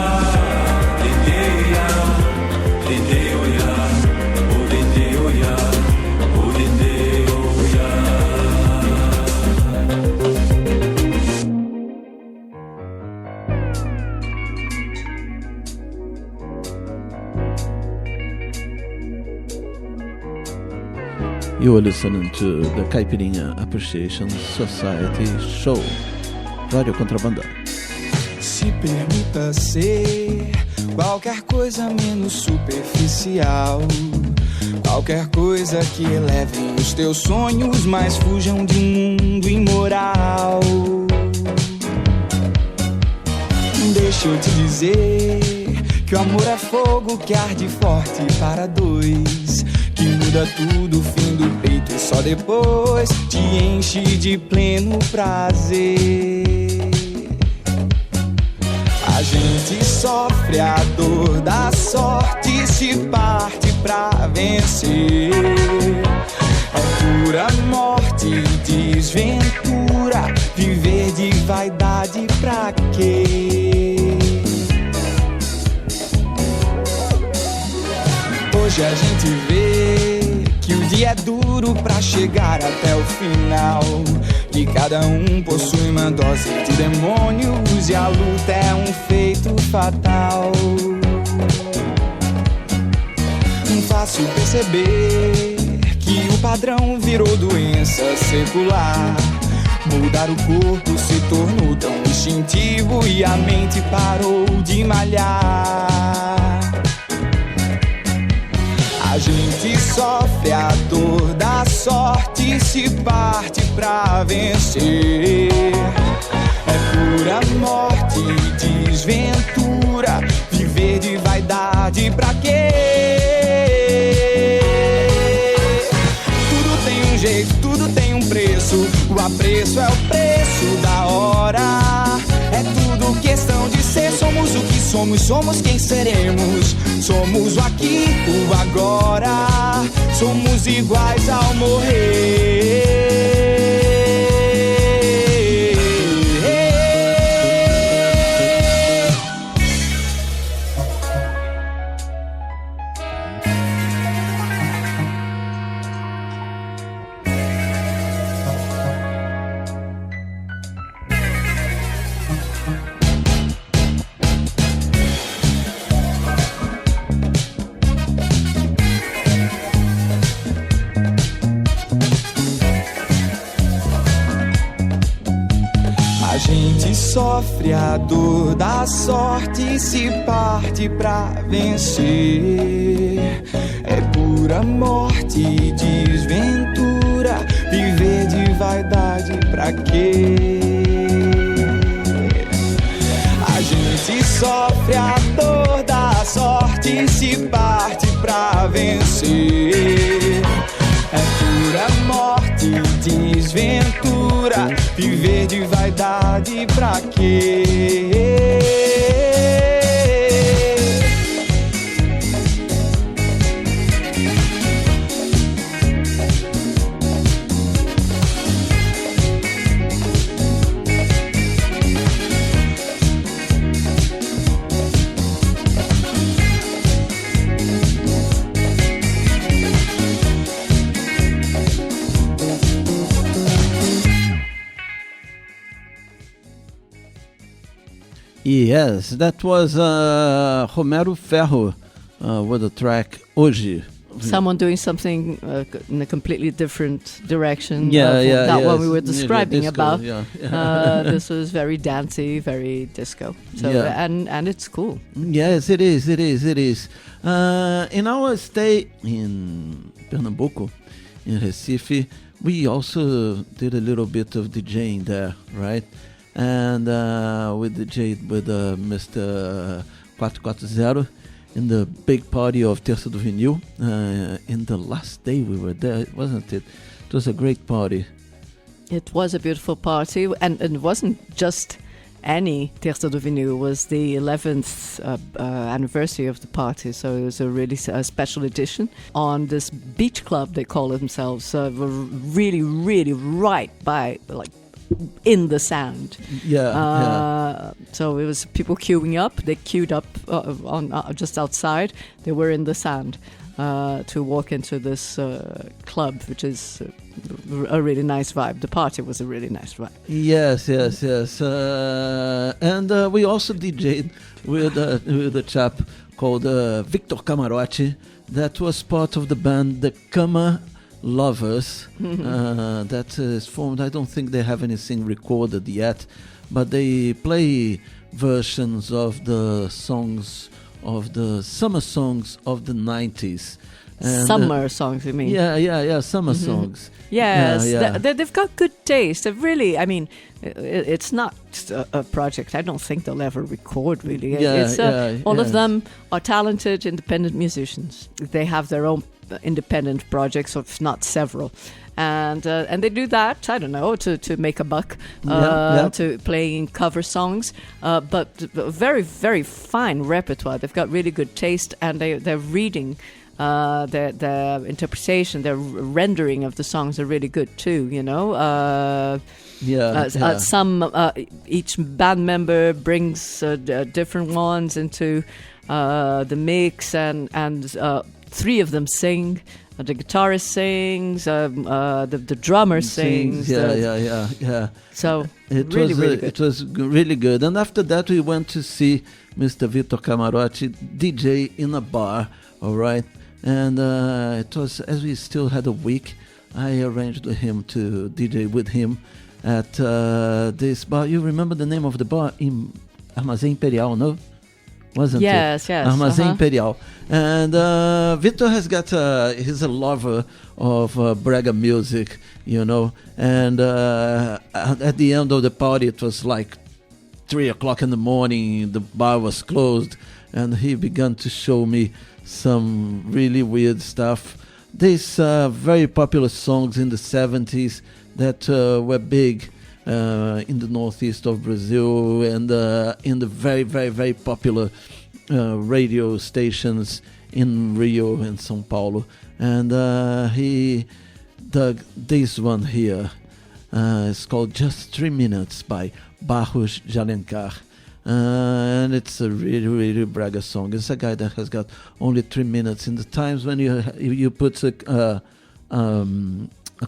dendeia. You are listening to the Caipirinha Appreciation Society Show, Rádio Contrabanda. Se permita ser qualquer coisa menos superficial, qualquer coisa que eleve os teus sonhos, mas fujam de um mundo imoral. Deixa eu te dizer que o amor é fogo que arde forte para dois, que muda tudo, o fim do peito e só depois te enche de pleno prazer. A gente sofre a dor da sorte, se parte pra vencer. É pura morte, desventura, viver de vaidade pra quê? Hoje a gente vê que o dia é duro pra chegar até o final, que cada um possui uma dose de demônios e a luta é um feito fatal. Fácil perceber que o padrão virou doença secular. Mudar o corpo se tornou tão instintivo e a mente parou de malhar. A gente sofre a dor da sorte, se parte pra vencer. É pura morte e desventura, viver de vaidade pra quê? Tudo tem um jeito, tudo tem um preço. O preço, é o preço da hora. É tudo questão de ser, somos o que somos, somos quem seremos. Somos o aqui, o agora, somos iguais ao morrer. Sofre a dor da sorte, se parte pra vencer. É pura morte e desventura, viver de vaidade pra quê? A gente sofre a dor da sorte, se parte pra vencer. É pura morte e desventura, viver de vaidade pra quê? Yes, that was Romero Ferro with the track Hoje. Someone doing something in a completely different direction. That one we were describing disco, about. Yeah. This was very dancey, very disco. So and it's cool. Yes, it is. In our stay in Pernambuco, in Recife, we also did a little bit of DJing there, right? And we DJed with Mr. 440 in the big party of Terça do Vinil. In the last day we were there, wasn't it? It was a great party. It was a beautiful party, and it wasn't just any Terça do Vinil. It was the 11th anniversary of the party, so it was a really special edition on this beach club, they call themselves, really, really right by, like, in the sand. So it was people queuing up. They queued up on just outside. They were in the sand to walk into this club, which is a really nice vibe. The party was a really nice vibe. Yes. And we also DJed with a chap called Victor Camarote. That was part of the band The Cama Lovers. That is formed. I don't think they have anything recorded yet, but they play versions of the songs of the summer songs of the 90s. And, summer songs, you mean? Yeah, summer songs. Yes, they've got good taste. They've really, I mean, it's not a project I don't think they'll ever record, really. All of them are talented, independent musicians. They have their own independent projects, if not several. And they do that, I don't know, to make a buck, to playing cover songs, but very, very fine repertoire. They've got really good taste, and they're reading. Their interpretation, their rendering of the songs are really good too, you know. Each band member brings different ones into the mix, and three of them sing. The guitarist sings, the drummer sings. So it really, was really good. It was really good. And after that, we went to see Mr. Victor Camarote DJ in a bar. All right, and it was, as we still had a week, I arranged with him to DJ with him at this bar. You remember the name of the bar? In Armazém Imperial, no? Wasn't it? Yes. Armazém Imperial. And Victor has got, he's a lover of brega music, you know. And at the end of the party, it was like 3 o'clock in the morning, the bar was closed, and he began to show me some really weird stuff these very popular songs in the 70s that were big in the northeast of Brazil and in the very, very, very popular radio stations in Rio and São Paulo. And he dug this one here. It's called Just 3 Minutes by Barros de Alencar. And it's a really, really bragga song. It's a guy that has got only 3 minutes. In the times when you put a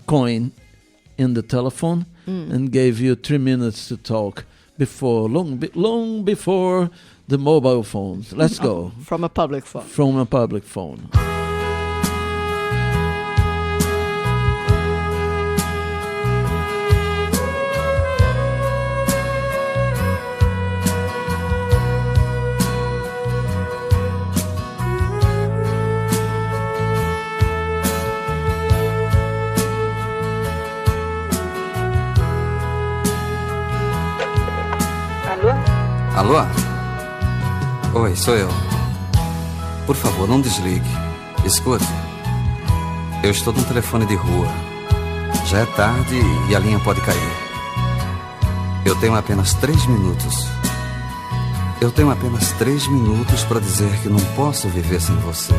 coin in the telephone and gave you 3 minutes to talk before, long before the mobile phones. Let's go. From a public phone. From a public phone. Alô? Oi, sou eu. Por favor, não desligue. Escute. Eu estou num telefone de rua. Já é tarde e a linha pode cair. Eu tenho apenas 3 minutos. Eu tenho apenas 3 minutos para dizer que não posso viver sem você.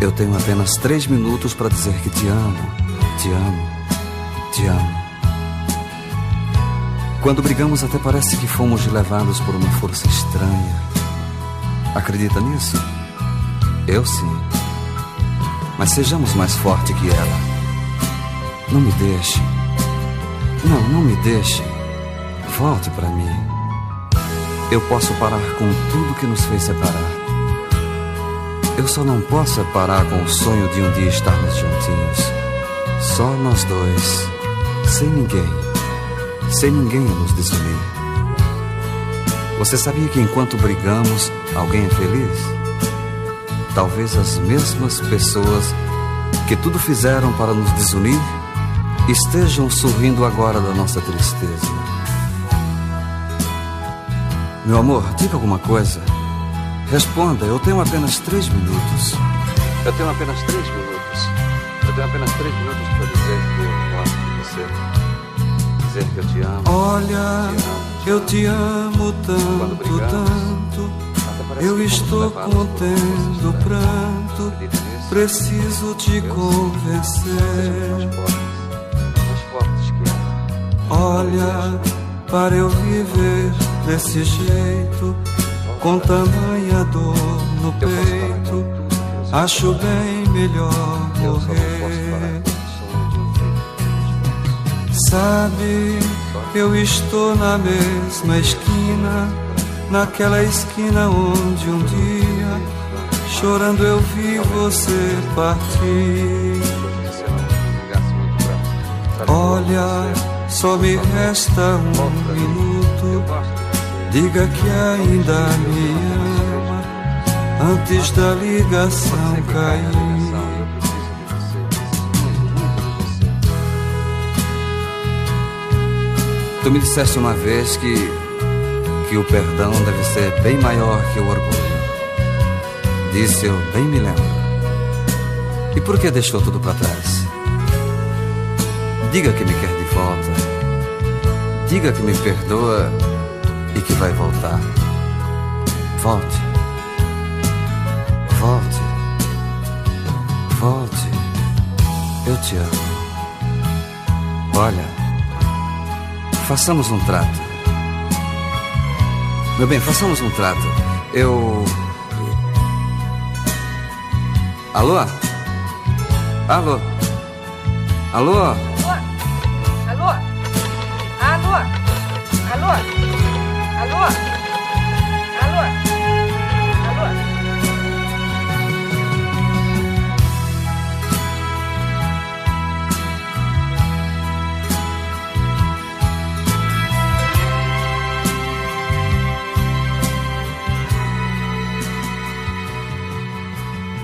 Eu tenho apenas 3 minutos para dizer que te amo, te amo, te amo. Quando brigamos até parece que fomos levados por uma força estranha. Acredita nisso? Eu sim. Mas sejamos mais fortes que ela. Não me deixe. Não me deixe. Volte para mim. Eu posso parar com tudo que nos fez separar. Eu só não posso parar com o sonho de um dia estarmos juntinhos. Só nós dois. Sem ninguém. Sem ninguém a nos desunir. Você sabia que enquanto brigamos, alguém é feliz? Talvez as mesmas pessoas que tudo fizeram para nos desunir estejam sorrindo agora da nossa tristeza. Meu amor, diga alguma coisa. Responda, eu tenho apenas 3 minutos. Eu tenho apenas 3 minutos. Eu tenho apenas 3 minutos para dizer que eu gosto de você. Dizer que eu te amo. Olha, eu te amo tanto, tanto. Eu estou contendo pranto. Preciso te convencer. Olha, para eu viver desse jeito, com tamanha dor no peito, acho bem melhor morrer. Sabe, eu estou na mesma esquina, naquela esquina onde um dia, chorando eu vi você partir. Olha, só me resta 1 minuto, diga que ainda me ama, antes da ligação cair. Tu me disseste uma vez que o perdão deve ser bem maior que o orgulho. Disse eu, bem me lembro. E por que deixou tudo para trás? Diga que me quer de volta. Diga que me perdoa e que vai voltar. Volte. Volte. Volte. Eu te amo. Olha, façamos um trato. Meu bem, façamos um trato. Alô? Alô? Alô? Alô? Alô? Alô? Alô? Alô? Alô? Alô?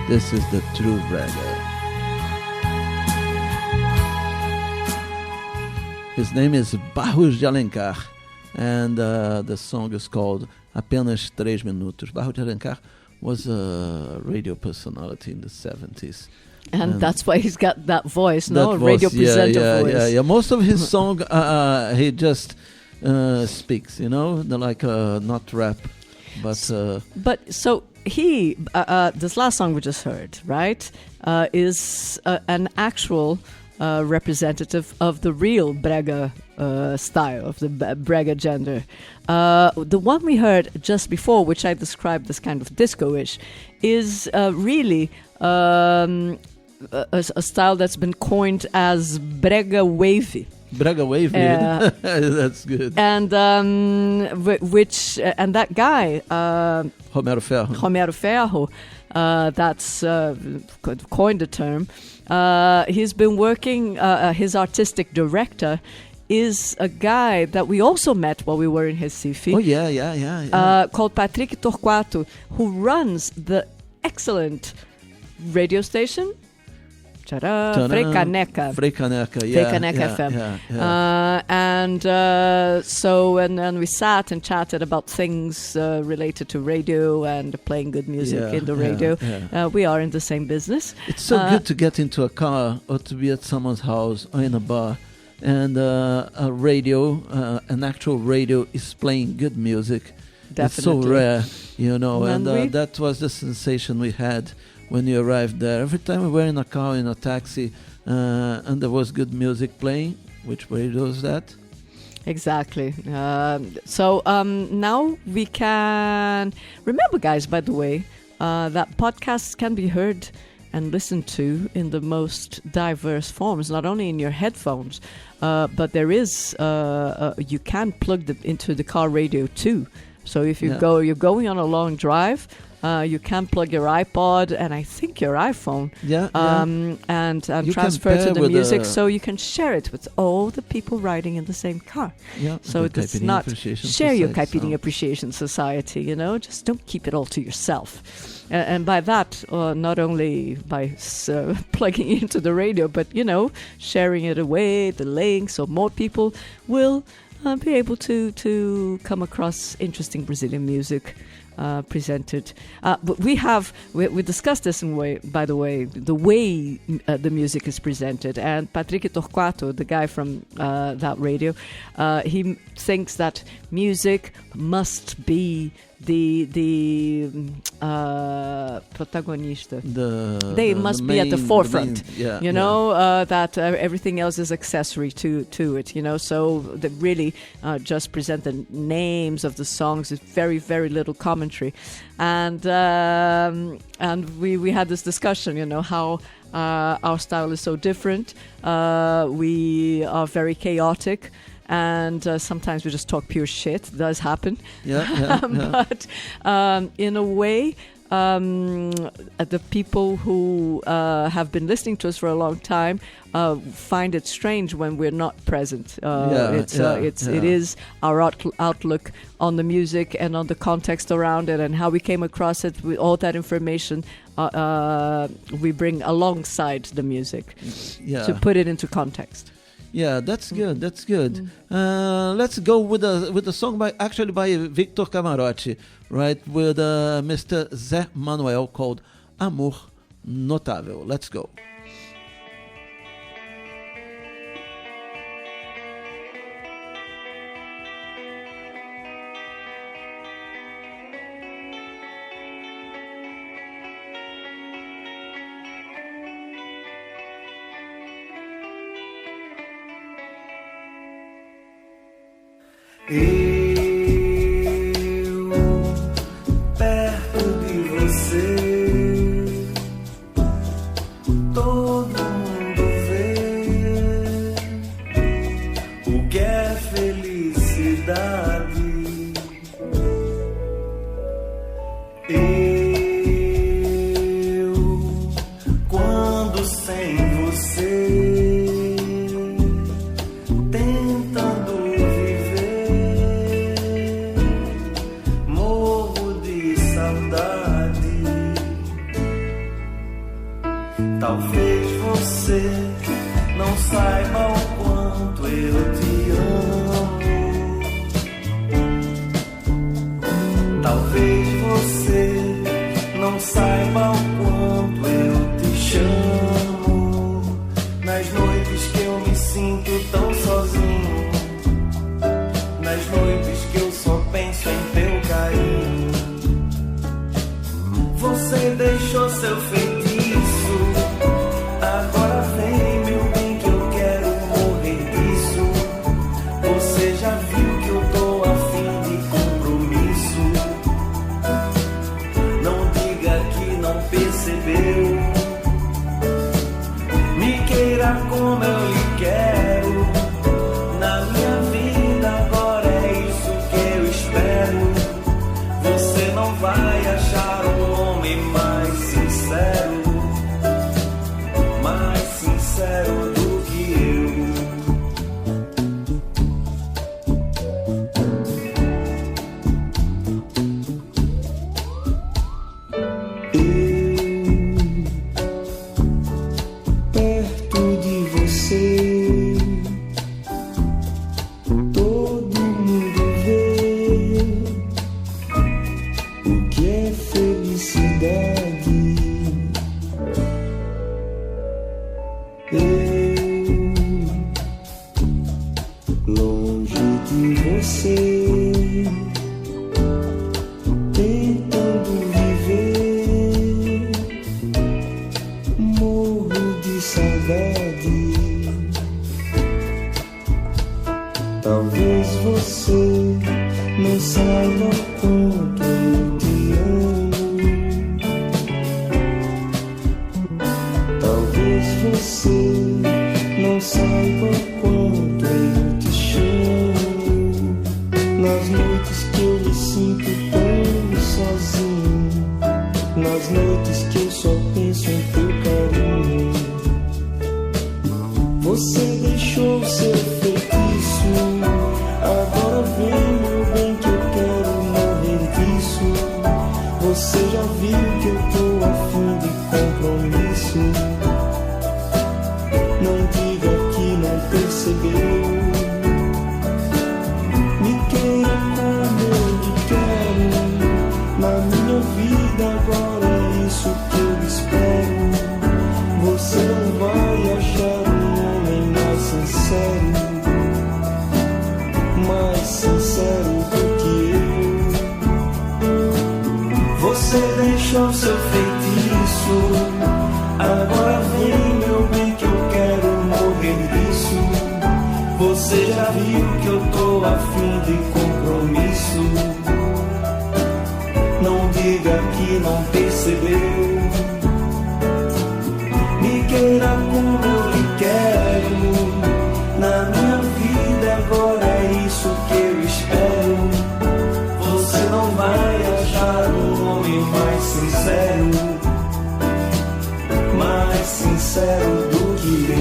This is the true bragga. His name is Barros de Alencar, and the song is called Apenas 3 Minutos. Barros de Alencar was a radio personality in the 70s. And that's why he's got that voice, no? Radio presenter voice. Yeah. Most of his song, he just speaks, like not rap, but so he, this last song we just heard, right, is an actual representative of the real Brega style, of the Brega gender. The one we heard just before, which I described as kind of disco-ish, is really a style that's been coined as Brega wavy. Brega wavy, that's good. And and that guy, Romero Ferro, that's coined the term. He's been working. His artistic director is a guy that we also met while we were in Recife. Oh yeah. Called Patrick Torquato, who runs the excellent radio station. Freicaneca. Freicaneca FM. And then we sat and chatted about things related to radio and playing good music in the radio. We are in the same business. It's so good to get into a car or to be at someone's house or in a bar, and a radio, an actual radio is playing good music. Definitely. It's so rare, and that was the sensation we had when you arrived there. Every time we were in a car, in a taxi, and there was good music playing. Which radio is that? Exactly. So now we can... Remember, guys, by the way, that podcasts can be heard and listened to in the most diverse forms, not only in your headphones, but there is... you can plug into the car radio too. So if you're going on a long drive... you can plug your iPod and I think your iPhone and transfer to the music, so you can share it with all the people riding in the same car. So it's not share your Caipirinha Appreciation Society, just don't keep it all to yourself. And by that, not only by plugging into the radio, but sharing it away, the links, so more people will be able to come across interesting Brazilian music. Presented, but we discussed this by the way, the way the music is presented. And Patrick Torquato, the guy from that radio, he thinks that music must be the protagonista. They must be at the forefront. That everything else is accessory to it. So they really just present the names of the songs with very, very little commentary. And we had this discussion. How our style is so different. We are very chaotic. And sometimes we just talk pure shit. It does happen. But in a way, the people who have been listening to us for a long time find it strange when we're not present. It is our outlook on the music and on the context around it and how we came across it. With all that information, we bring alongside the music to put it into context. Yeah, that's good. That's good. Let's go with a song by Victor Camarote, right? With Mr. Zé Manuel, called Amor Notável. Let's go. Eu perto de você, todo mundo vê o que é felicidade. Eu, quando sem você, talvez você não saiba o quanto eu te amo. Talvez você Nas noites que eu me sinto tão sozinho, nas noites que eu só penso em teu carinho. Você deixou seu feitiço, agora vem meu bem que eu quero morrer disso. Você já viu que eu tô a fim de compromisso. Não diga que não percebeu. Me queira como eu lhe quero. Na minha vida agora é isso que eu espero. Você não vai achar um homem mais sincero do que eu. Perto de você, todo mundo vê o que é felicidade. Longe de você, tentando viver, morro de saudade. Talvez você não saiba quanto eu te amo. Talvez você não saiba quanto eu te chamo. Nas noites que eu me sinto tão sozinho, nas noites que eu só penso em teu carinho. Você deixou seu feitiço, agora vem meu bem que eu quero morrer disso. Você já viu que eu tô a fim de compromisso. Não diga que não percebeu. Me queira como eu lhe quero. Na minha vida agora é isso que eu espero. Você não vai achar um homem mais sincero do que eu. Você deixou seu feitiço, agora vem meu bem que eu quero morrer disso. Você já viu que eu tô a fim de compromisso. Não diga que não percebeu. Me queira como eu lhe quero. Na minha vida agora é isso que eu espero. Você não vai achar um homem mais sincero do que eu.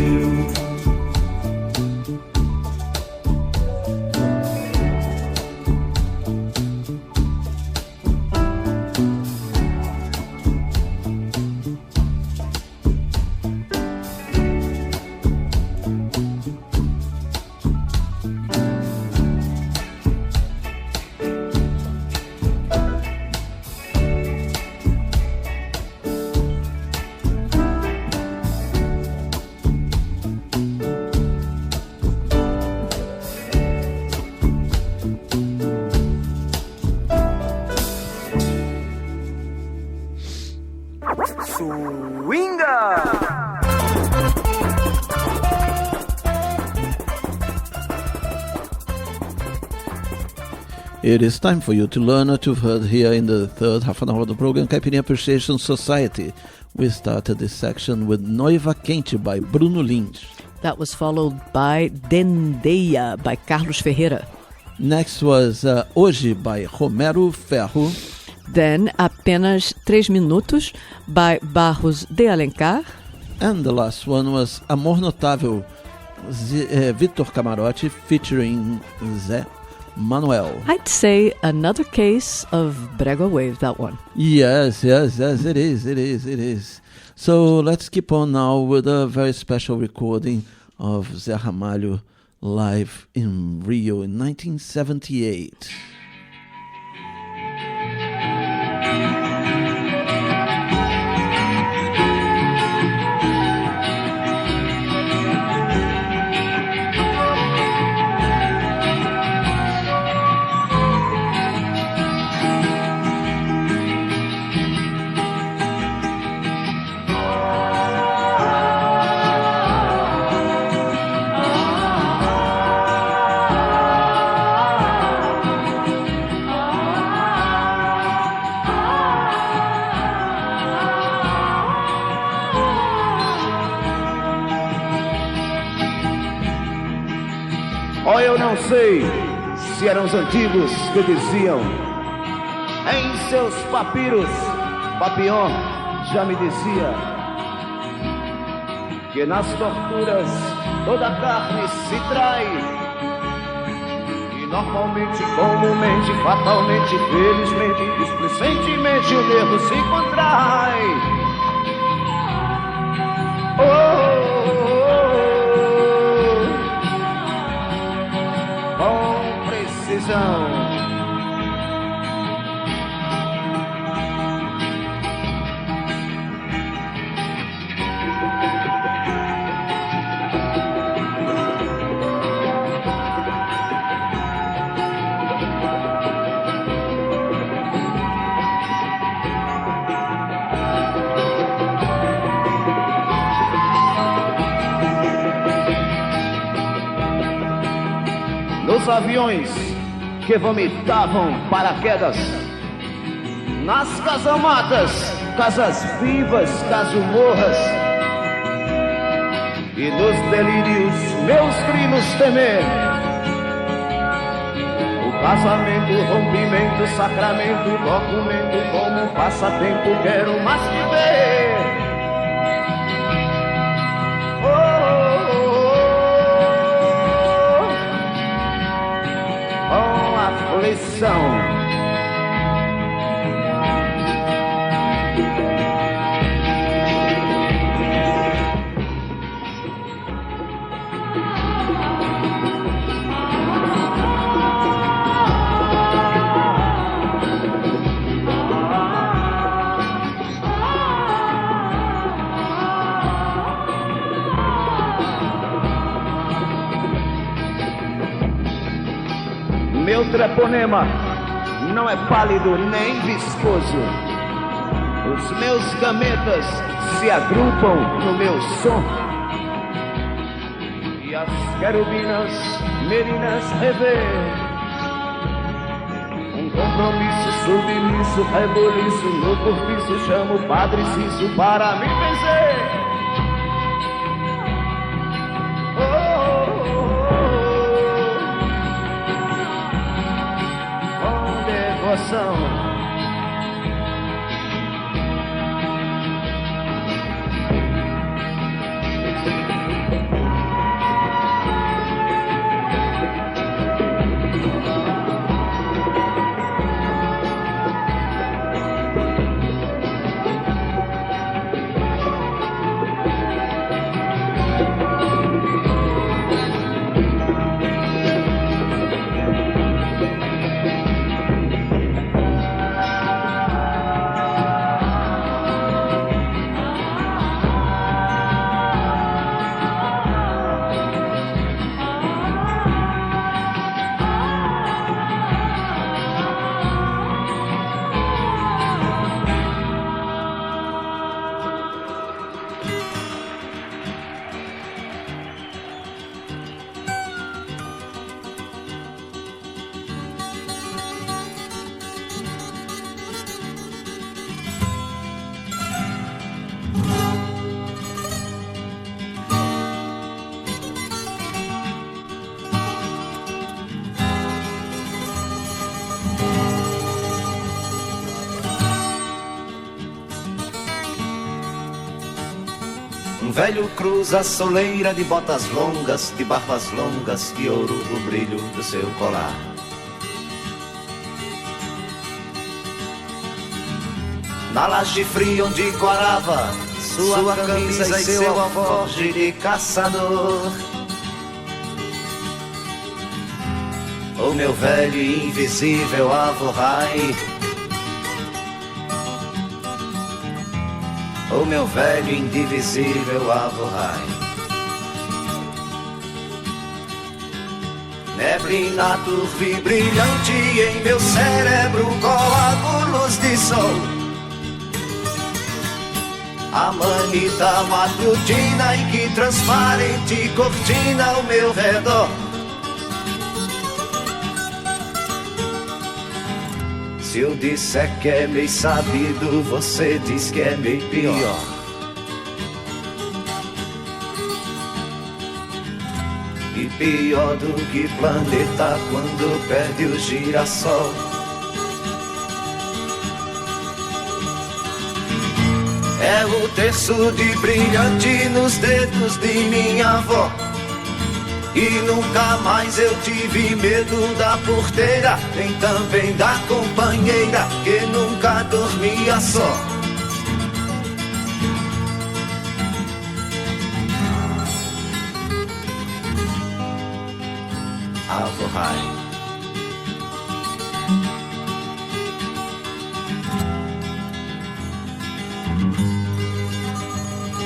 It is time for you to learn what you've heard here in the third half an hour of the program Caipirinha Appreciation Society. We started this section with Noiva Quente by Bruno Lins. That was followed by Dendeia by Carlos Ferreira. Next was Hoje by Romero Ferro. Then Apenas 3 Minutos by Barros de Alencar. And the last one was Amor Notável, Vitor Camarote featuring Zé Manuel. I'd say another case of Brega Wave, that one. Yes, it is. So let's keep on now with a very special recording of Zé Ramalho live in Rio in 1978. Oh, eu não sei se eram os antigos que diziam em seus papiros. Papillon já me dizia que nas torturas toda a carne se trai, e normalmente, comumente, fatalmente, felizmente, displicentemente o nervo se contrai. Com precisão. Nos aviões que vomitavam paraquedas, nas casamatas, casas vivas, casumorras, e nos delírios meus crimes temer. O casamento, o rompimento, sacramento, documento, como um passatempo quero mais te ver. Aflição. Meu treponema não é pálido nem viscoso. Os meus gametas se agrupam no meu som, e as querubinas meninas revê um compromisso submisso, reboliço no corpiço. Chamo o Padre Cício para me benzer. Devoção. Um velho cruza a soleira de botas longas, de barbas longas e ouro do brilho do seu colar. Na laje fria onde corava sua camisa e seu alforje de caçador. O meu velho e invisível avô Rai, o meu velho e indivisível avô Rai. Neblina turva e brilhante em meu cérebro, coágulos de sol. A manita matutina em que transparente cortina ao meu redor. Se eu disser que é meio sabido, você diz que é meio pior. E pior do que planeta quando perde o girassol. É o terço de brilhante nos dedos de minha avó. E nunca mais eu tive medo da porteira, nem também da companheira, que nunca dormia só. Avohai.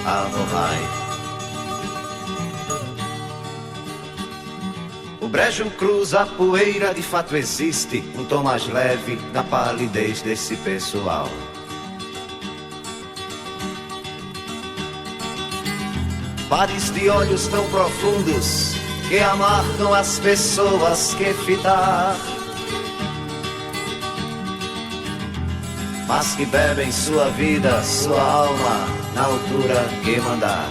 Avohai. O brejo cruza a poeira, de fato existe um tom mais leve da palidez desse pessoal. Pares de olhos tão profundos que amargam as pessoas que fitar, mas que bebem sua vida, sua alma, na altura que mandar.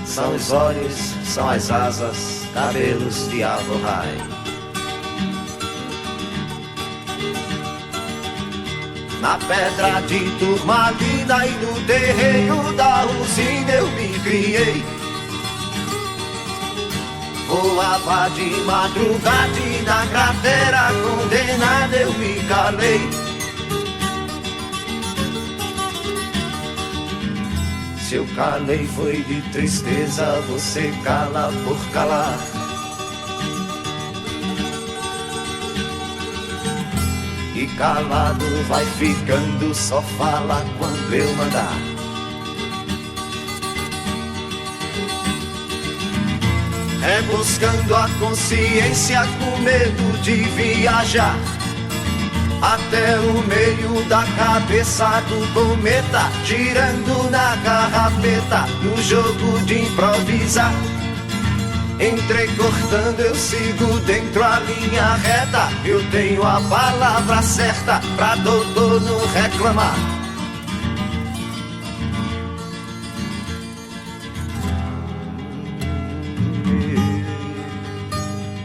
São os olhos, são as asas, cabelos de Avohai. Na pedra de turmalina e no terreiro da usina eu me criei. Voava de madrugada e na cratera condenada eu me calei. Se eu calei foi de tristeza, você cala por calar. E calado vai ficando, só fala quando eu mandar. É buscando a consciência com medo de viajar até o meio da cabeça do cometa, girando na carrapeta, no jogo de improvisar. Entrecortando eu sigo dentro a linha reta, eu tenho a palavra certa pra doutor não reclamar.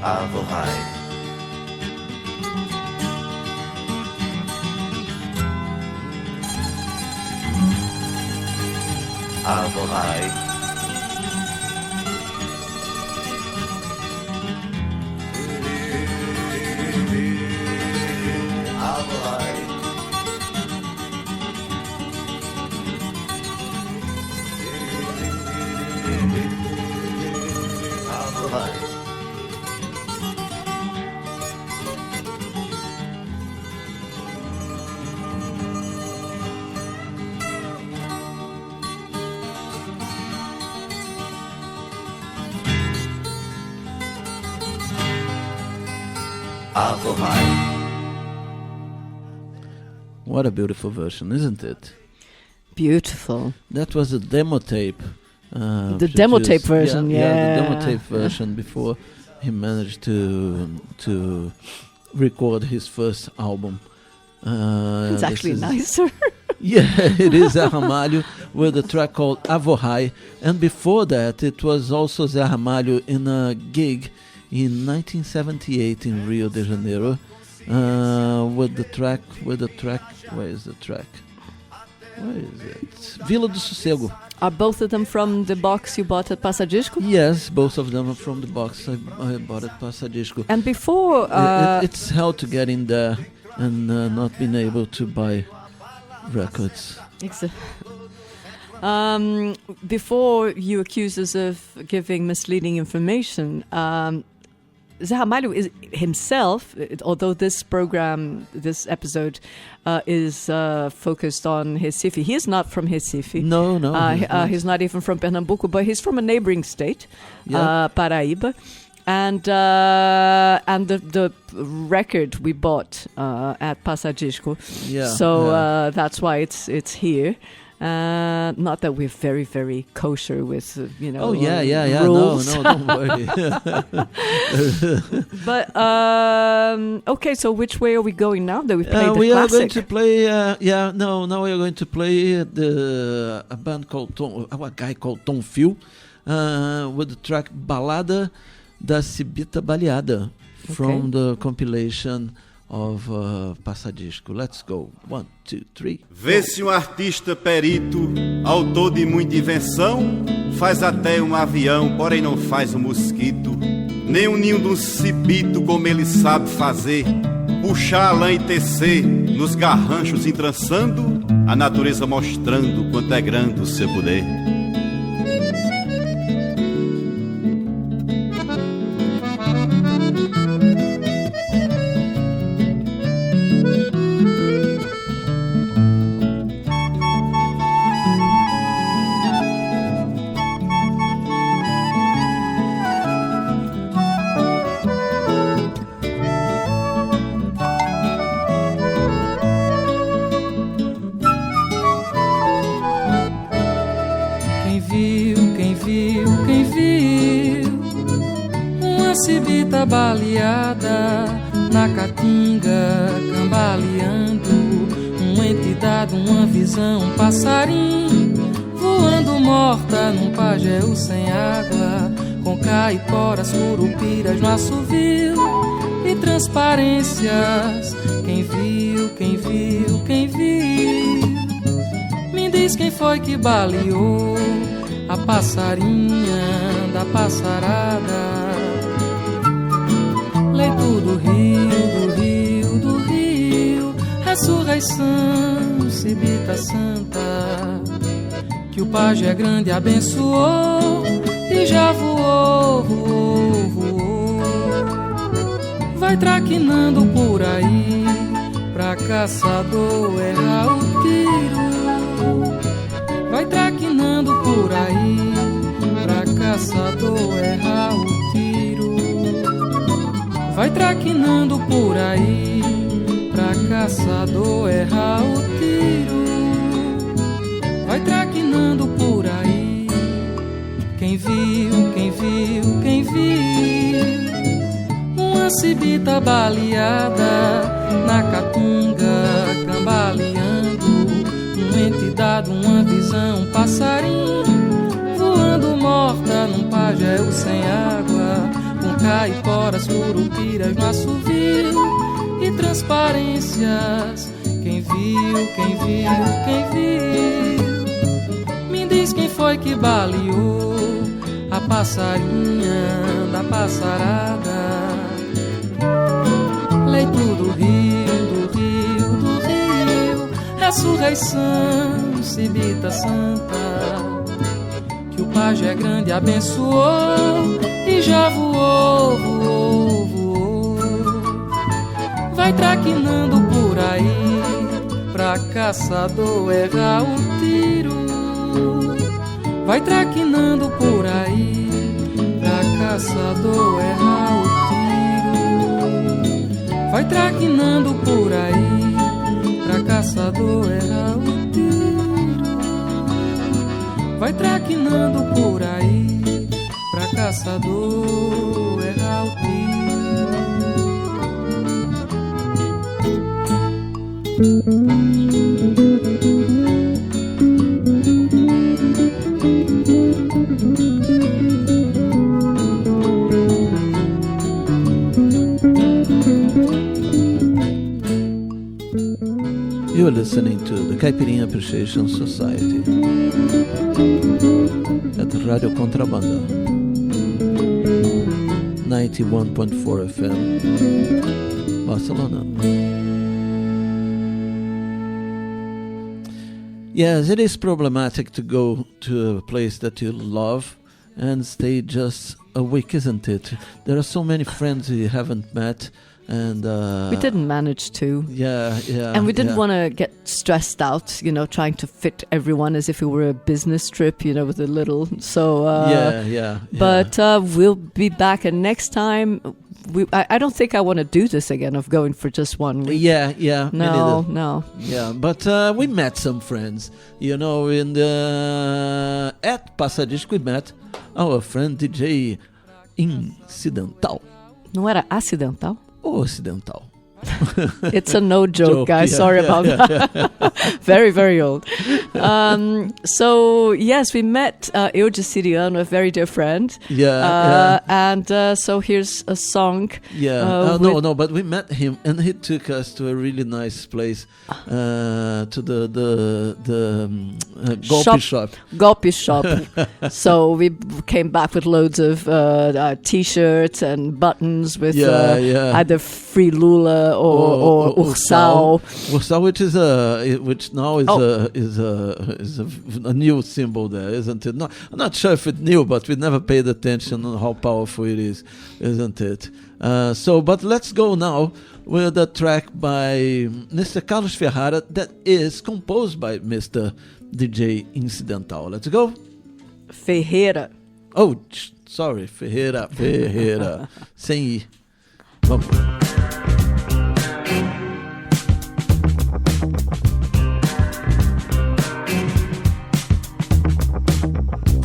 Avohai. Avohai. Avohai. Avohai. What a beautiful version, isn't it? Beautiful. That was a demo tape. The demo tape version, yeah, the demo tape version before he managed to record his first album. It's actually nicer. Yeah, it is Zé Ramalho with a track called Avohai, and before that it was also Zé Ramalho in a gig in 1978 in Rio de Janeiro with the track, where is the track? Where is it? Vila do Sossego. Are both of them from the box you bought at Passadisco? Yes, both of them are from the box I bought at Passadisco. And before... it's hard to get in there and not being able to buy records. Before you accuse us of giving misleading information, Zé Ramalho is himself, although this episode is focused on Recife, he is not from Recife. No, he's not even from Pernambuco, but he's from a neighboring state, Paraíba. And the record we bought at Passadisco, that's why it's here. Not that we're very, very kosher with, Oh, yeah. rules. No, don't worry. But, okay, so which way are we going now that we played the we classic? are going to play, now we are going to play a band called a guy called Tom Phil, with the track Balada da Cibita Baleada from the compilation of Passadisco. Let's go. 1, 2, 3. Vê-se um artista perito, autor de muita invenção, faz até um avião, porém não faz um mosquito, nem um ninho de um cibito como ele sabe fazer, puxar a lã e tecer, nos garranchos entrançando, a natureza mostrando quanto é grande o seu poder. Baleada na caatinga, cambaleando, uma entidade, uma visão, um passarinho voando morta num pajéu sem água, com caiporas, curupiras no assovio e transparências. Quem viu, quem viu, quem viu, me diz quem foi que baleou a passarinha da passarada. Leito do rio, do rio, ressurreição, Cibita Santa, que o pajé grande abençoou e já voou, voou, voou. Vai traquinando por aí, pra caçador errar o tiro. Vai traquinando por aí, pra caçador errar o tiro. Vai traquinando por aí, pra caçador errar o tiro. Vai traquinando por aí. Quem viu, quem viu, quem viu, uma cibita baleada na caatinga, cambaleando, uma entidade, uma visão, um passarinho voando morta num pajéu sem água, com caiporas, curupiras no assovio e transparências. Quem viu, quem viu, quem viu, me diz quem foi que baleou a passarinha da passarada. Leito do rio, do rio, do rio, ressurreição, Cibita Santa, que o pajé grande abençoou e já voou, voou, voou. Vai traquinando por aí, pra caçador errar o tiro. Vai traquinando por aí, pra caçador errar o tiro. Vai traquinando por aí, pra caçador errar o tiro. Vai traquinando por aí, pra caçador errar o tiro. You're listening to the Caipirinha Appreciation Society at Radio Contrabanda 91.4 FM Barcelona. Yes, it is problematic to go to a place that you love and stay just a week, isn't it? There are so many friends you haven't met. And we didn't manage to. Yeah. And we didn't want to get stressed out, trying to fit everyone as if it were a business trip, with a little. So yeah. But we'll be back, and next time I don't think I want to do this again of going for just 1 week. Yeah. No. Yeah, but we met some friends, in the at Passadisco we met our friend DJ Incidental. Não era acidental? Ocidental. It's a no joke, guys. Yeah, Sorry about that. Very, very old. So, yes, we met Eudes Siriano, a very dear friend. And so here's a song. No, but we met him and he took us to a really nice place, to the Golpe shop. Golpe shop. So we came back with loads of T-shirts and buttons with either Free Lula or Ursal. Ursal, which now is a new symbol there, isn't it? No, I'm not sure if it's new, but we never paid attention on how powerful it is, isn't it? But let's go now with a track by Mr. Carlos Ferrara that is composed by Mr. DJ Incidental. Let's go. Ferreira. Oh, sorry, Ferreira. Sem I. Vamos.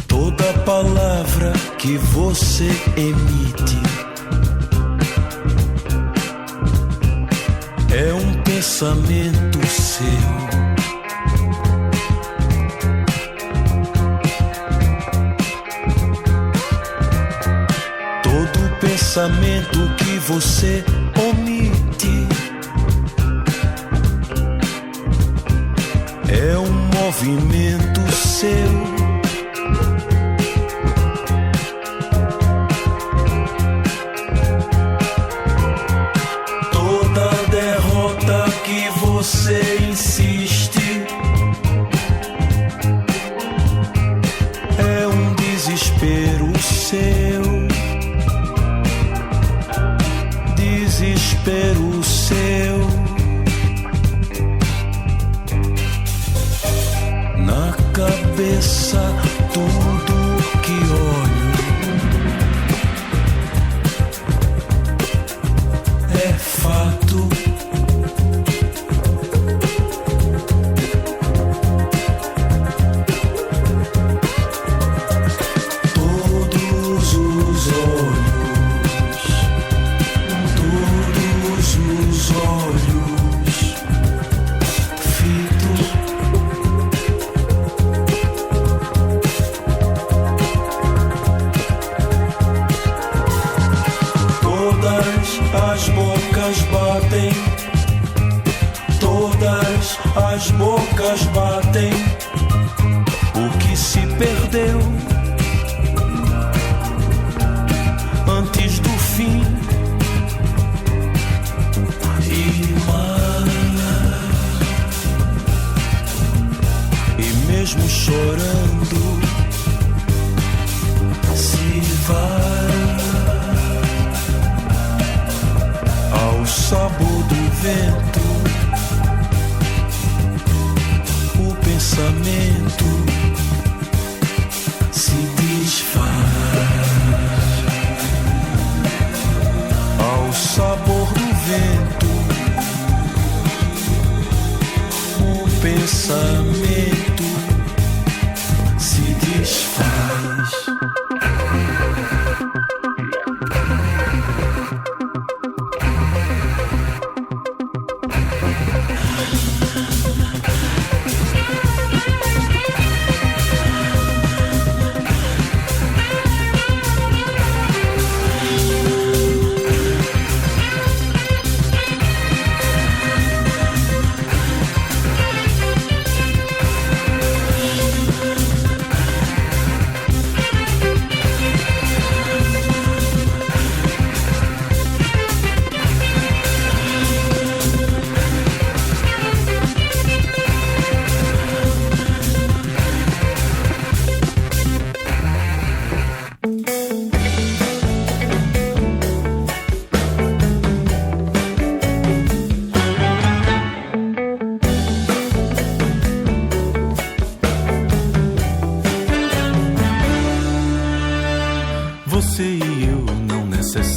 Toda palavra que você emite é um pensamento seu. Todo pensamento que você omite é um movimento seu. Você insiste, é um desespero seu, desespero seu. Na cabeça tudo que olho é fato. As bocas batem o que se perdeu antes do fim e mesmo chorando se vai ao sabor do vento. Pensamento se desfaz ao sabor do vento. O pensamento se desfaz.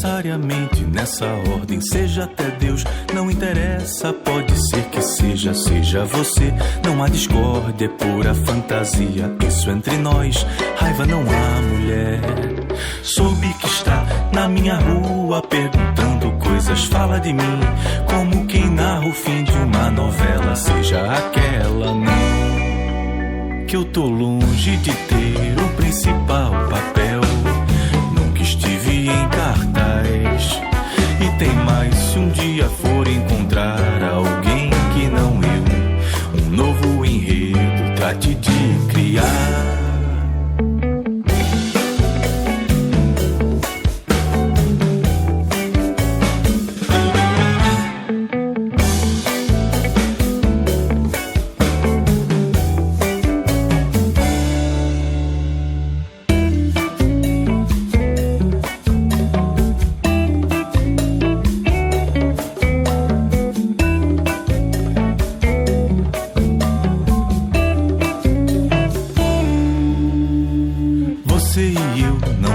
necessariamente nessa ordem. Seja até Deus, não interessa, pode ser que seja você. Não há discórdia, é pura fantasia. Isso entre nós, raiva não há, mulher. Soube que está na minha rua perguntando coisas, fala de mim como quem narra o fim de uma novela. Seja aquela, não, que eu tô longe de ter o principal papel. Nunca estive em cartaz. E tem mais, se um dia for encontrar alguém que não eu, um novo enredo trate de criar.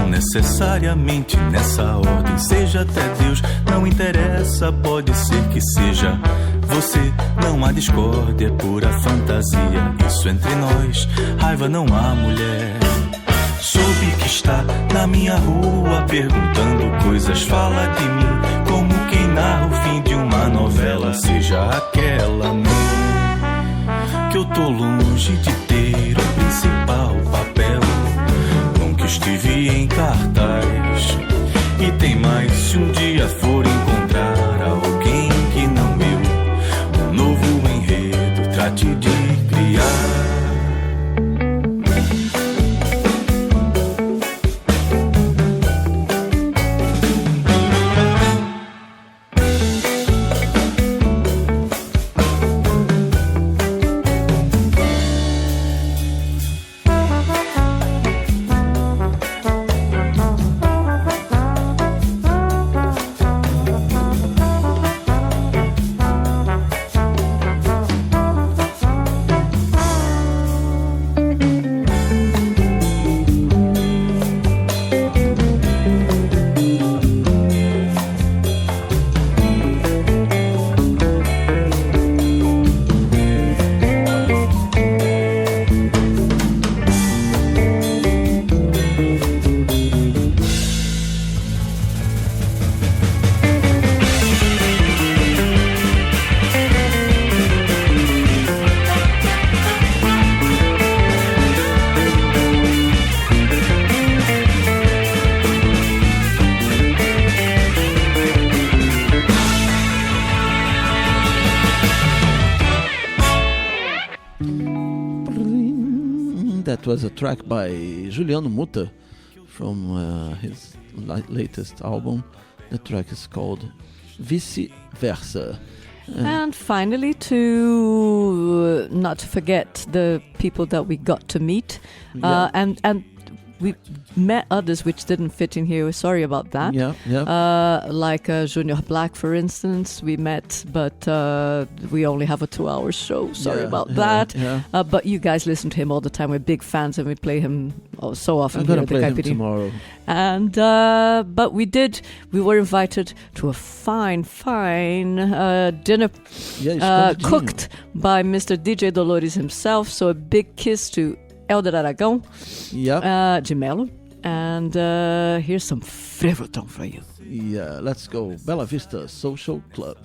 Necessariamente nessa ordem, seja até Deus, não interessa, pode ser que seja você. Não há discórdia, é pura fantasia. Isso entre nós, raiva não há, mulher. Soube que está na minha rua perguntando coisas, fala de mim como quem narra o fim de uma novela. Seja aquela, não, que eu tô longe de ter o principal papel. Estive em cartaz. E tem mais, se um dia for encontrar alguém que não eu, um novo enredo trate de criar. That was a track by Juliano Muta from his latest album. The track is called Vice Versa. And finally, to not forget the people that we got to meet, and we met others which didn't fit in here. We're sorry about that. Like Junior Black, for instance, we met, but we only have a 2-hour show. Sorry about that. But you guys listen to him all the time. We're big fans, and we play him so often. I'm going to play him tomorrow. And but we were invited to a fine dinner cooked by Mr. DJ Dolores himself. So a big kiss to Elder Aragão, de Melo. And here's some Frevoton for you. Yeah, let's go. Bella Vista Social Club.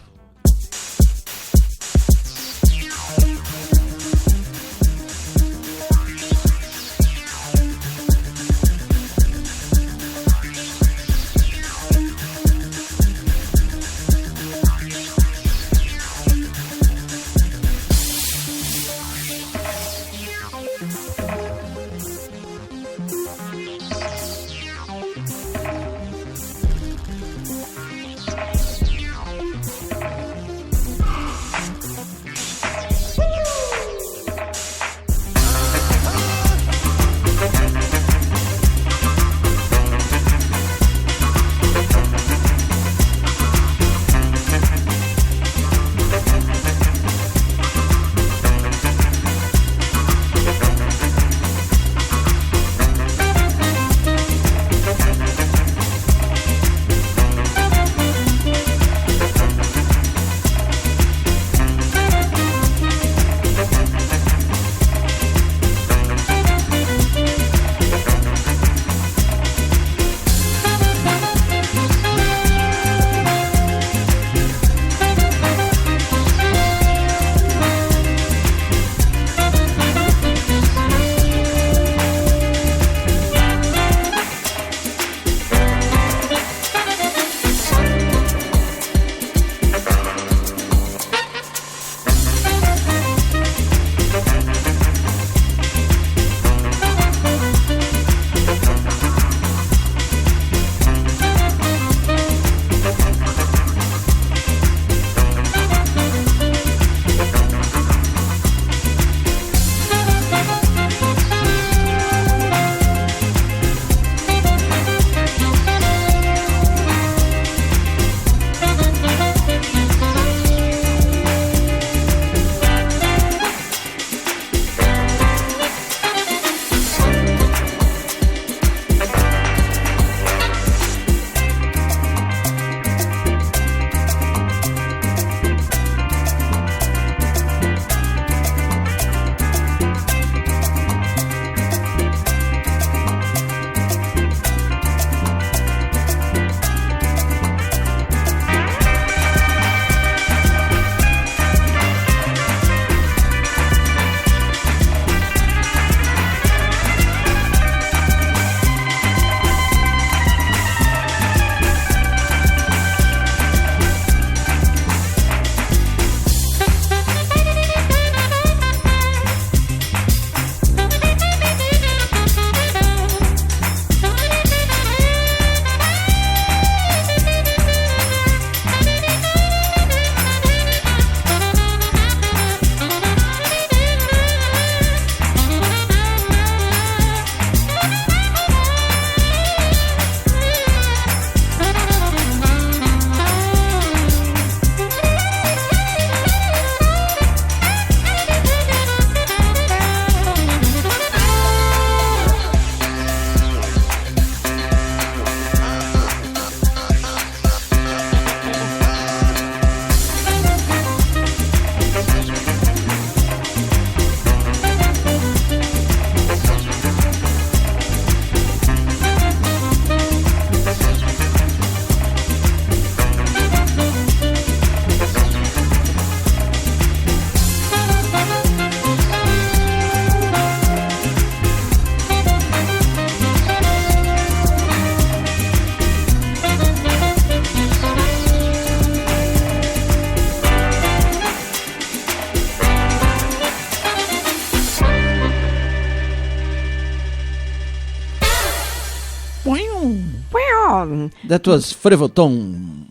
That was Frevoton.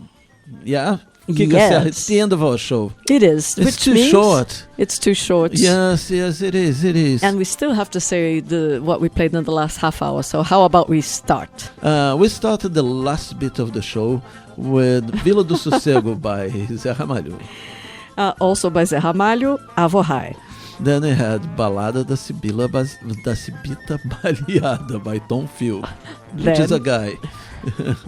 Yeah? Yes. It's the end of our show. It is. It's too short. It's too short. Yes, it is. And we still have to say what we played in the last half hour. So how about we start? We started the last bit of the show with Vila do Sossego by Zé Ramalho. Also by Zé Ramalho, Avo High. Then we had Balada da Cibita Baleada by Tom Phil, which is a guy.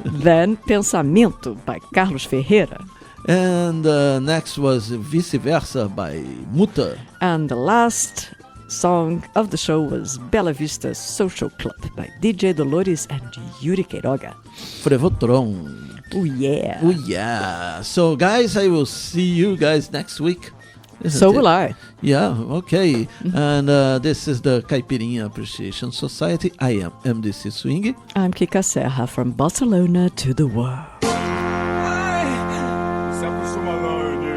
Then Pensamento by Carlos Ferreira. And next was Vice Versa by Muta. And the last song of the show was Bela Vista Social Club by DJ Dolores and Yuri Queiroga. Frevotron. Oh yeah. Oh yeah. So guys, I will see you guys next week. So will I. Yeah, okay. And this is the Caipirinha Appreciation Society. I am MDC Swing. I'm Kika Serra from Barcelona to the world. Sempre sou malandro.